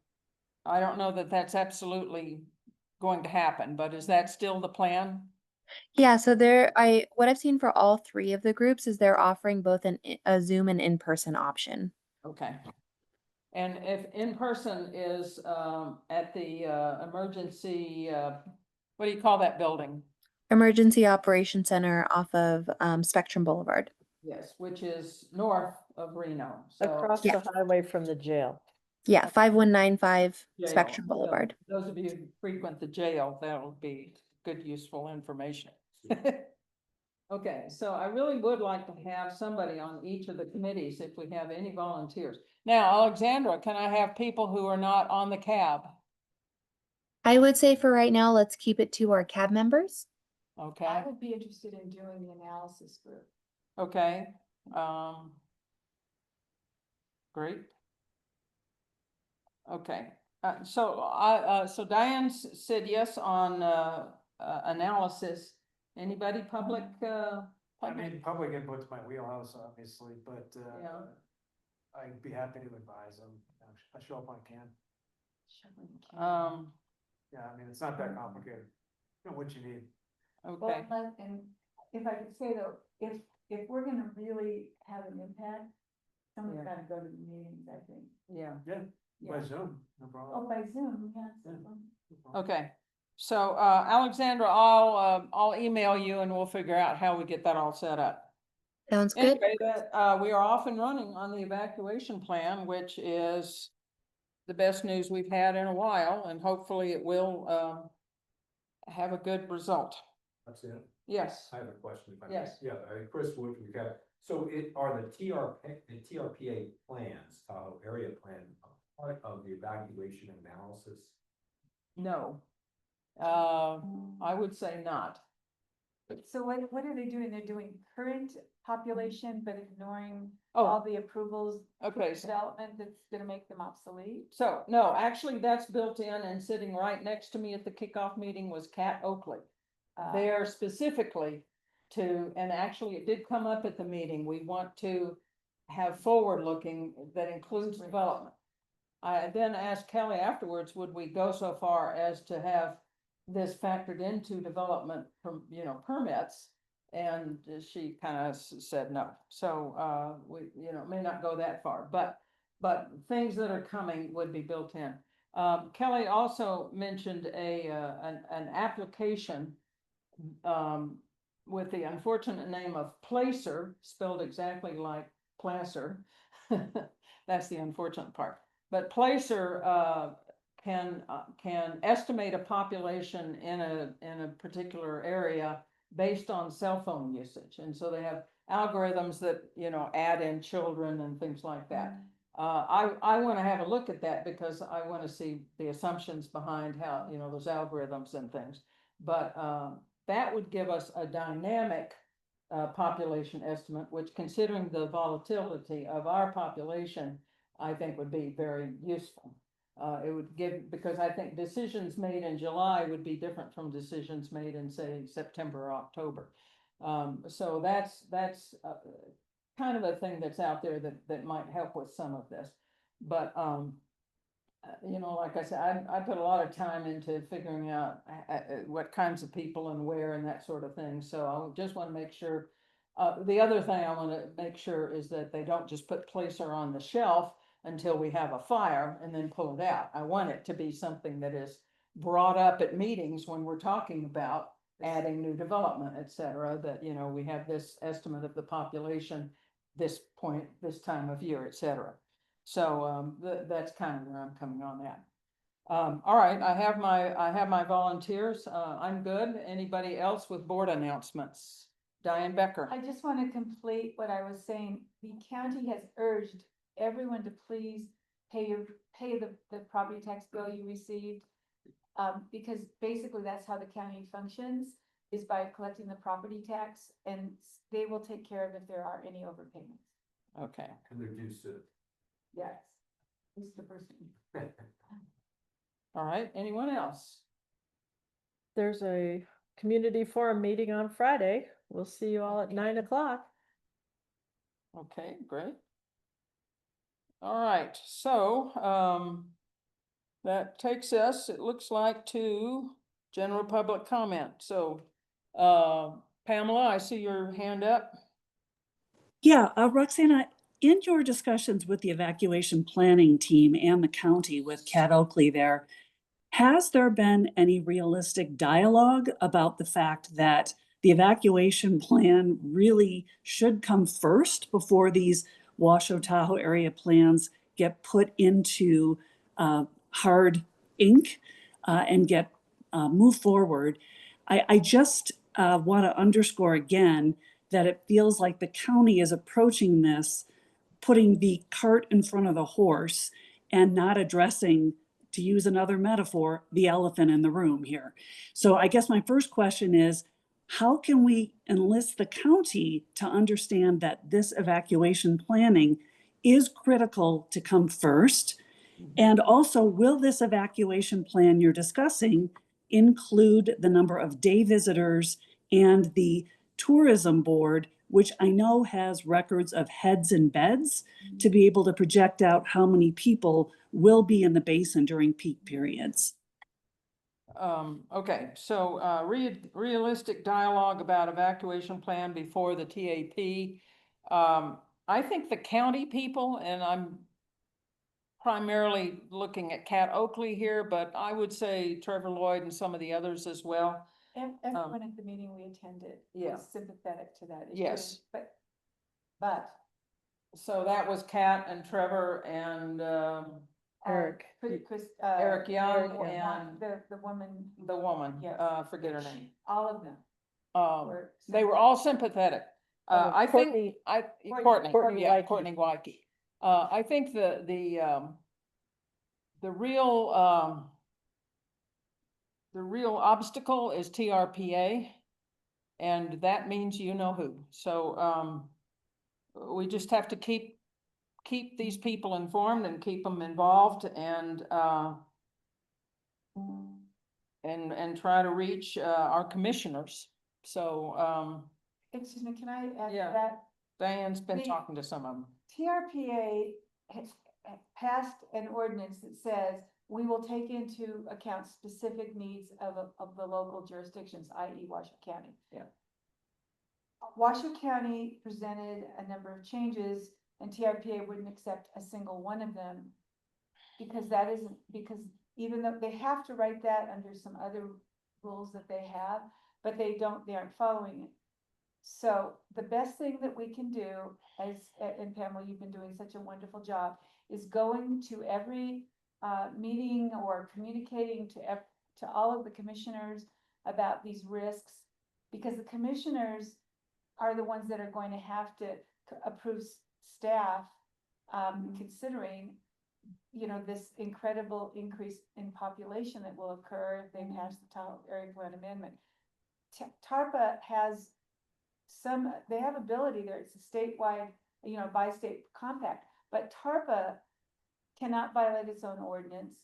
I don't know that that's absolutely going to happen, but is that still the plan? Yeah, so what I've seen for all three of the groups is they're offering both a Zoom and in-person option. Okay. And if in person is at the emergency, what do you call that building? Emergency Operations Center off of Spectrum Boulevard. Yes, which is north of Reno. So Across Yeah. the highway from the jail. Yeah, 5195 jail. Spectrum So Boulevard. those of you who frequent the jail, that'll be good, useful information. Okay, so I really would like to have somebody on each of the committees if we have any volunteers. Now, Alexandra, can I have people who are not on the cab? I would say for right now, let's keep it to our cab members. Okay, I would be interested in doing the analysis group. okay, great. Okay, so Diane said yes on, analysis. Anybody public, I mean, public input's my wheelhouse, obviously, but, Yeah. I'd be happy to advise them. I show up when I can. Yeah, I mean, it's not that complicated. You know what you need. Okay, And if I could say though, if we're gonna really have an impact, someone's Yeah. gotta go to the meetings, I think. yeah, Yeah, by Yeah. Zoom, no Oh, problem. by Zoom, yes. Yeah. No problem. okay. So, Alexandra, I'll email you and we'll figure out how we get that all set up. Sounds good. Anyway, we are off and running on the evacuation plan, which is the best news we've had in a while, and hopefully it will, have a good result. That's it. Yes, I have a question. If I may. Yes. Yeah, Chris Wood, we got, so are the TRPA plans, area plan, a part of the evaluation analysis? no. I would say not. So what are they doing? They're doing current population, but ignoring Oh. all the approvals. Okay, so Development that's gonna make them obsolete. So, no, actually, that's built in, and sitting right next to me at the kickoff meeting was Kat Oakley. There specifically and actually it did come up at the meeting, we want to have forward-looking that includes development. I then asked Kelly afterwards, would we go so far as to have this factored into development from, permits? And she kind of said no. So, we, may not go that far, but things that are coming would be built in. Kelly also mentioned an application with the unfortunate name of Placer, spelled exactly like Placer. That's the unfortunate part. But Placer can estimate a population in a particular area based on cell phone usage, and so they have algorithms that add in children and things like that. I want to have a look at that because I want to see the assumptions behind how those algorithms and things. But that would give us a dynamic population estimate, which, considering the volatility of our population, I think would be very useful. It would give, because I think decisions made in July would be different from decisions made in, say, September or October. So that's kind of a thing that's out there that might help with some of this. But like I said, I put a lot of time into figuring out what kinds of people and where and that sort of thing. So I just want to make sure. The other thing I want to make sure is that they don't just put Placer on the shelf until we have a fire and then pull it out. I want it to be something that is brought up at meetings when we're talking about adding new development, et cetera, that, we have this estimate of the population, this point, this time of year, et cetera. So that's kind of where I'm coming on that. All right, I have my volunteers. I'm good. Anybody else with board announcements? Diane Becker. I just want to complete what I was saying. The county has urged everyone to please pay the property tax bill you received. Because basically that's how the county functions, is by collecting the property tax, and they will take care of if there are any overpayments. Okay. And reduce it. Yes. Who's the person? All right. Anyone else? There's a community forum meeting on Friday. We'll see you all at 9 o'clock. Okay, great. All right, so, that takes us, it looks like, to general public comment. So, Pamela, I see your hand up. Yeah, Roxana, in your discussions with the evacuation planning team and the county with Cat Oakley there, has there been any realistic dialogue about the fact that the evacuation plan really should come first before these Washoe Tahoe area plans get put into hard ink and get moved forward? I just want to underscore again that it feels like the county is approaching this, putting the cart in front of the horse and not addressing, to use another metaphor, the elephant in the room here. So I guess my first question is, how can we enlist the county to understand that this evacuation planning is critical to come first? And also, will this evacuation plan you're discussing include the number of day visitors and the tourism board, which I know has records of heads and beds, to be able to project out how many people will be in the basin during peak periods? Okay, so, realistic dialogue about evacuation plan before the TAP. I think the county people, and I'm primarily looking at Cat Oakley here, but I would say Trevor Lloyd and some of the others as well. Everyone at the meeting we attended yeah. was sympathetic to that issue. Yes. But. So that was Kat and Trevor and, Eric. Eric Young Eric Young. and The woman. the woman, Yes. Forget her name. All of them. They were all sympathetic. I think, Courtney, yeah, Courtney Waikey. I think the real, the real obstacle is TRPA, and that means you know who. So, we just have to keep these people informed and keep them involved and try to reach, our commissioners. So, Excuse me, can I add Yeah. to that? Diane's been talking to some of them. TRPA has passed an ordinance that says we will take into account specific needs of the local jurisdictions, i.e. Washoe County. Yeah. Washoe County presented a number of changes and TRPA wouldn't accept a single one of them because even though they have to write that under some other rules that they have, but they aren't following it. So the best thing that we can do, and Pamela, you've been doing such a wonderful job, is going to every meeting or communicating to all of the commissioners about these risks, because the commissioners are the ones that are going to have to approve staff, considering, this incredible increase in population that will occur if they pass the Tahoe Area Plan Amendment. TARPA has they have ability there. It's a statewide, by state compact, but TARPA cannot violate its own ordinance.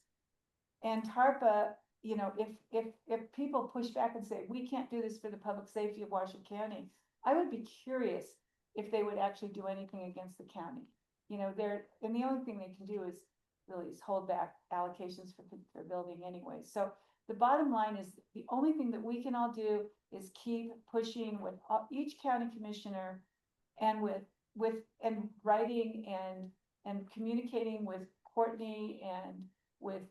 And TARPA, if people push back and say, we can't do this for the public safety of Washoe County, I would be curious if they would actually do anything against the county. And the only thing they can do is hold back allocations for building anyway. So the bottom line is the only thing that we can all do is keep pushing with each county commissioner and with writing and communicating with Courtney and with,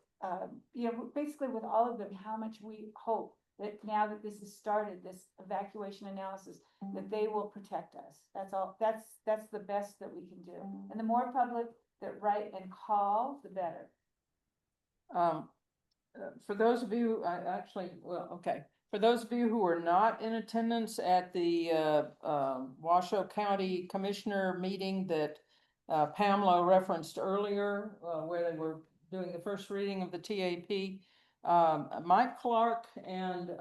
basically with all of them, how much we hope that now that this has started, this evacuation analysis, that they will protect us. That's all. That's the best that we can do. And the more public that write and call, the better. For those of you, for those of you who are not in attendance at the Washoe County Commissioner meeting that Pamela referenced earlier, where they were doing the first reading of the TAP, Mike Clark and,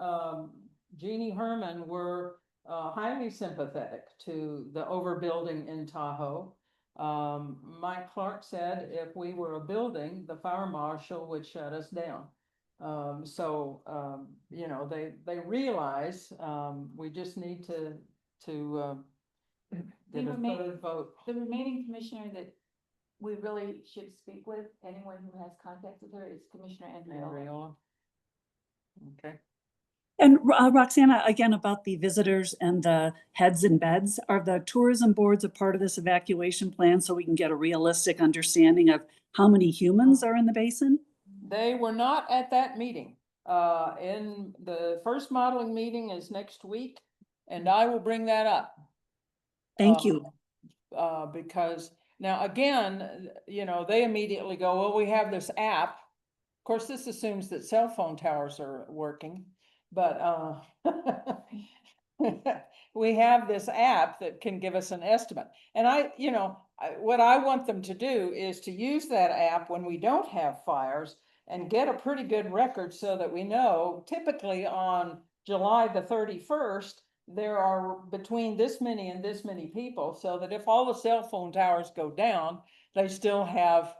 Jeannie Herman were, highly sympathetic to the overbuilding in Tahoe. Mike Clark said if we were a building, the fire marshal would shut us down. You know, they realize, we just need to, get a third vote. The remaining commissioner that we really should speak with, anyone who has contact with her, is Commissioner Andrea. Andrea. Okay. And Roxana, again, about the visitors and the heads and beds, are the tourism boards a part of this evacuation plan so we can get a realistic understanding of how many humans are in the basin? They were not at that meeting. In the first modeling meeting is next week, and I will bring that up. Thank you. Because now again, you know, they immediately go, well, we have this app. Of course, this assumes that cell phone towers are working, but we have this app that can give us an estimate. And what I want them to do is to use that app when we don't have fires and get a pretty good record so that we know typically on July the 31st, there are between this many and this many people, so that if all the cell phone towers go down, they still have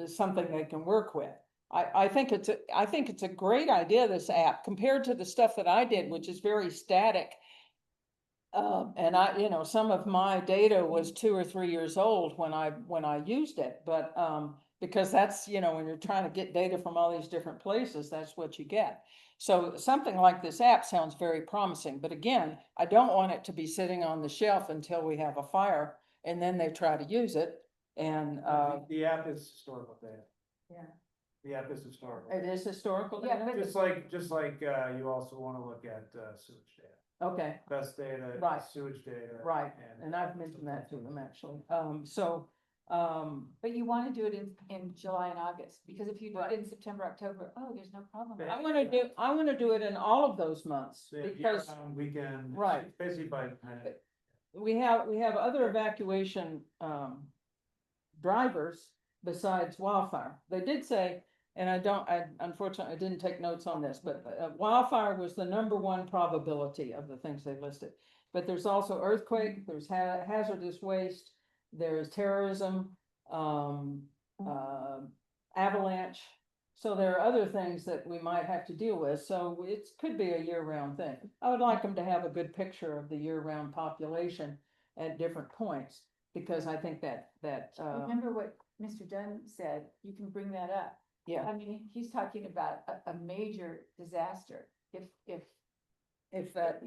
something they can work with. I think it's a great idea, this app, compared to the stuff that I did, which is very static. And some of my data was 2 or 3 years old when I used it, but because that's, when you're trying to get data from all these different places, that's what you get. So something like this app sounds very promising, but again, I don't want it to be sitting on the shelf until we have a fire and then they try to use it. And The app is historical data. Yeah. The app is historical. it is historical Yeah, data? Just like you also want to look at sewage data. Okay, Best data, Right. sewage data. right, and I've mentioned that to them actually. But you want to do it in July and August, because if you do it in September, October, there's no problem. I want to do it in all of those months So, because weekend. Right. Basically by. we have other evacuation drivers besides wildfire. They did say, and I unfortunately I didn't take notes on this, but wildfire was the #1 probability of the things they listed. But there's also earthquake, there's hazardous waste, there's terrorism, avalanche. So there are other things that we might have to deal with. So it could be a year-round thing. I would like them to have a good picture of the year-round population at different points, because I think that Remember what Mr. Dunn said, you can bring that up. yeah, I mean, he's talking about a major disaster. if that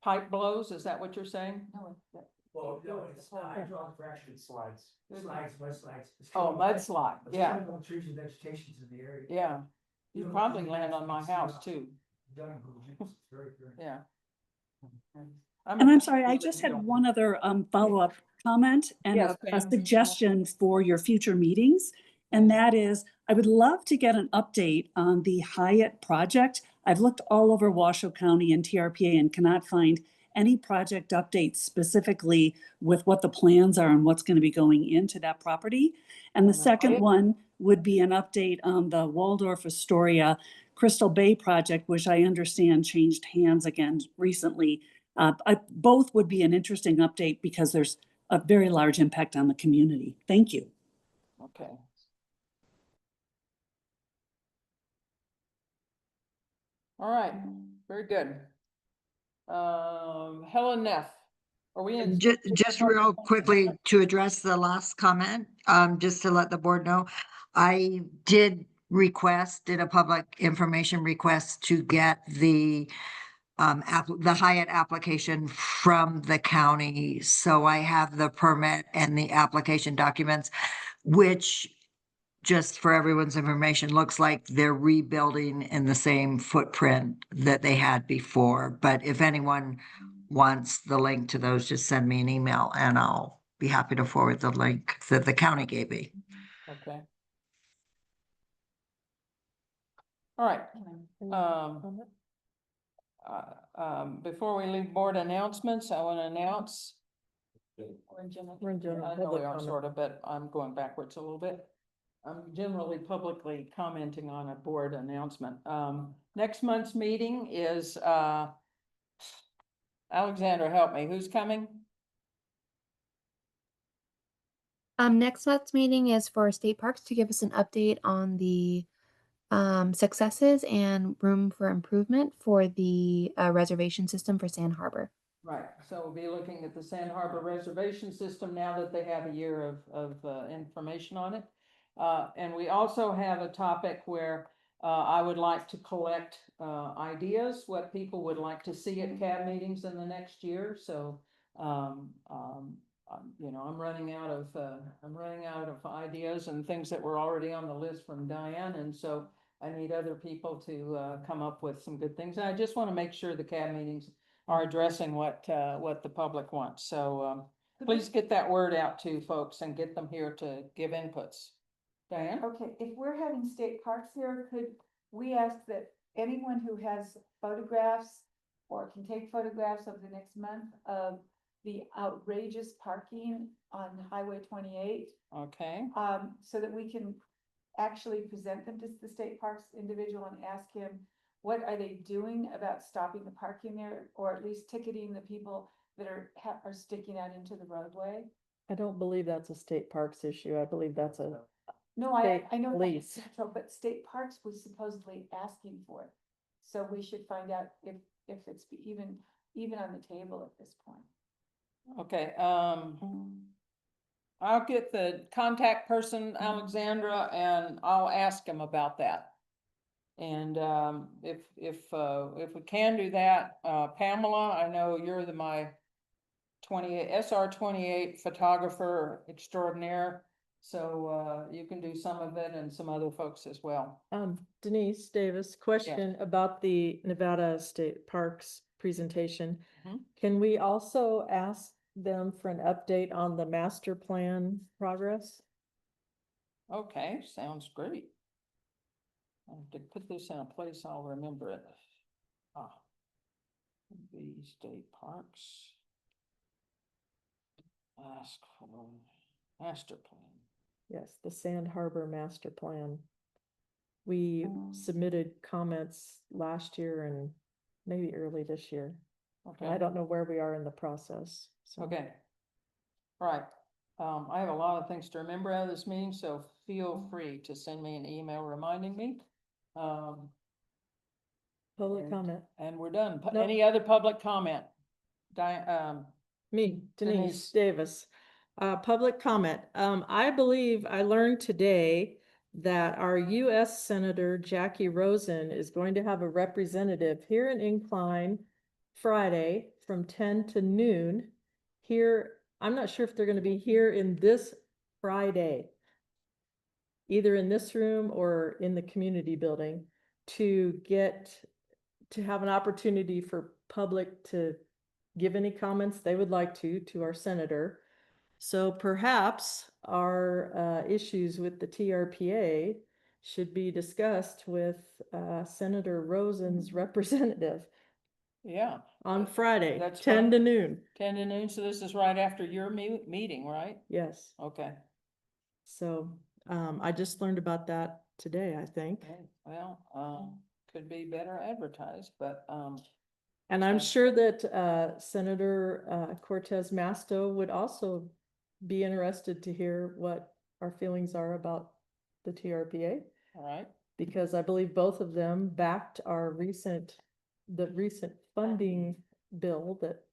pipe blows, is that what you're saying? No, Well, no, it's not hydraulic fracture, It slides. mudslides. Oh, mudslide, yeah, Trees and vegetations in the area. yeah. You probably land on my house too, yeah. And I'm sorry, I just had one other follow-up comment and Yes, a ma'am. suggestion for your future meetings. And that is, I would love to get an update on the Hyatt project. I've looked all over Washoe County and TRPA and cannot find any project updates specifically with what the plans are and what's going to be going into that property. And the second one would be an update on the Waldorf Astoria Crystal Bay project, which I understand changed hands again recently. Both would be an interesting update because there's a very large impact on the community. Thank you. Okay. All right, very good. Helen Neff, are we in? Just real quickly to address the last comment, just to let the board know, I did a public information request to get the Hyatt application from the county. So I have the permit and the application documents, which, just for everyone's information, looks like they're rebuilding in the same footprint that they had before. But if anyone wants the link to those, just send me an email and I'll be happy to forward the link that the county gave me. Okay. All right. Before we leave board announcements, I want to announce. We're in general I know public we are comment. sort of, but I'm going backwards a little bit. I'm generally publicly commenting on a board announcement. Next month's meeting is, Alexandra, help me, who's coming? Next month's meeting is for state parks to give us an update on the successes and room for improvement for the reservation system for Sand Harbor. Right, so we'll be looking at the Sand Harbor reservation system now that they have a year of information on it. And we also have a topic where I would like to collect ideas, what people would like to see at CAB meetings in the next year. So, you know, I'm running out of ideas and things that were already on the list from Diane, and so I need other people to come up with some good things. And I just want to make sure the CAB meetings are addressing what the public wants. So please get that word out to folks and get them here to give inputs. Diane? Okay, if we're having state parks here, could we ask that anyone who has photographs or can take photographs over the next month of the outrageous parking on Highway 28, Okay, so that we can actually present them to the state parks individual and ask him, what are they doing about stopping the parking there, or at least ticketing the people that are sticking out into the roadway? I don't believe that's a state parks issue. I believe that's a No, state I know, police. central, but state parks was supposedly asking for it. So we should find out if it's even on the table at this point. okay, I'll get the contact person, Alexandra, and I'll ask him about that. And if we can do that, Pamela, I know you're my 28 SR28 photographer extraordinaire, so you can do some of it and some other folks as well. Denise Davis, question about the Nevada State Parks presentation. Mhm. Can we also ask them for an update on the master plan progress? Okay, sounds great. I have to put this in a place I'll remember it. The state parks. Ask for master plan. Yes, the Sand Harbor master plan. We submitted comments last year and maybe early this year. Okay. I don't know where we are in the process. So. Okay. All right. I have a lot of things to remember out of this meeting, so feel free to send me an email reminding me. Public comment. And we're done. Nope. Any other public comment? Me, Denise Denise. Davis. Public comment. I believe I learned today that our US Senator Jackie Rosen is going to have a representative here in Incline Friday from 10 to noon. Here, I'm not sure if they're going to be here in this Friday, either in this room or in the community building, to have an opportunity for public to give any comments they would like to our senator. So perhaps our issues with the TRPA should be discussed with Senator Rosen's representative. Yeah. On Friday, That's 10 fine. to noon. 10 to noon, so this is right after your meeting, right? Yes. Okay. So I just learned about that today, I think. Okay. Well, could be better advertised, but and I'm sure that Senator Cortez Masto would also be interested to hear what our feelings are about the TRPA. All right. Because I believe both of them backed our recent funding bill that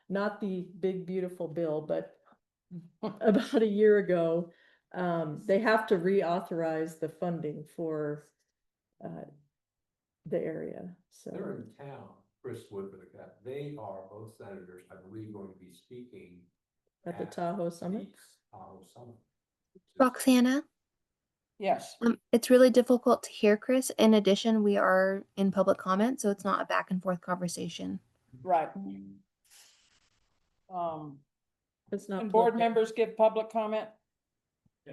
not the big beautiful bill, but about a year ago, they have to reauthorize the funding for the area. So they're in town, Chris Woodford, they are both senators, I believe, going to be speaking at the Tahoe Summit. Tahoe Summit. Roxana? Yes. It's really difficult to hear, Chris. In addition, we are in public comment, so it's not a back and forth conversation. Right. It's not. Can board members give public comment?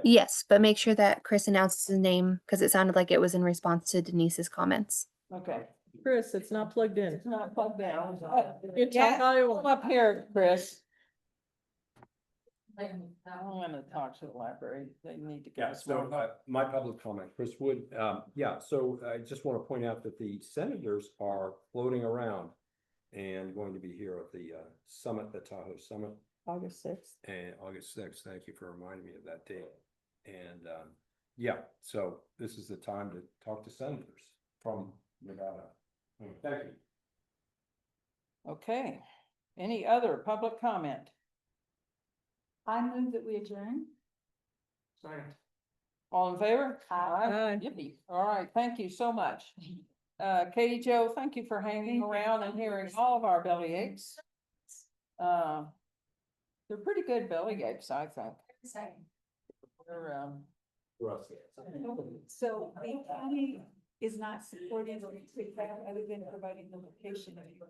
Yes, but make sure that Chris announces his name because it sounded like it was in response to Denise's comments. Okay. Chris, it's not plugged in. It's not plugged in. You Yeah, come up here, Chris. I'm gonna talk to the library. They need to give Yeah, us more. so my public comment, Chris Wood, yeah, so I just want to point out that the senators are floating around and going to be here at the summit, the Tahoe Summit, August 6th. and August 6th. Thank you for reminding me of that date. And yeah, so this is the time to talk to senators from Nevada. Thank you. Okay, any other public comment? I move that we adjourn. Sorry. All in favor? Aye. Yippee. All right, thank you so much. Katie Jo, thank you for hanging around and hearing all of our belly aches. They're pretty good belly aches, I think. They're, So the county is not supporting the retreat other than providing the location of the.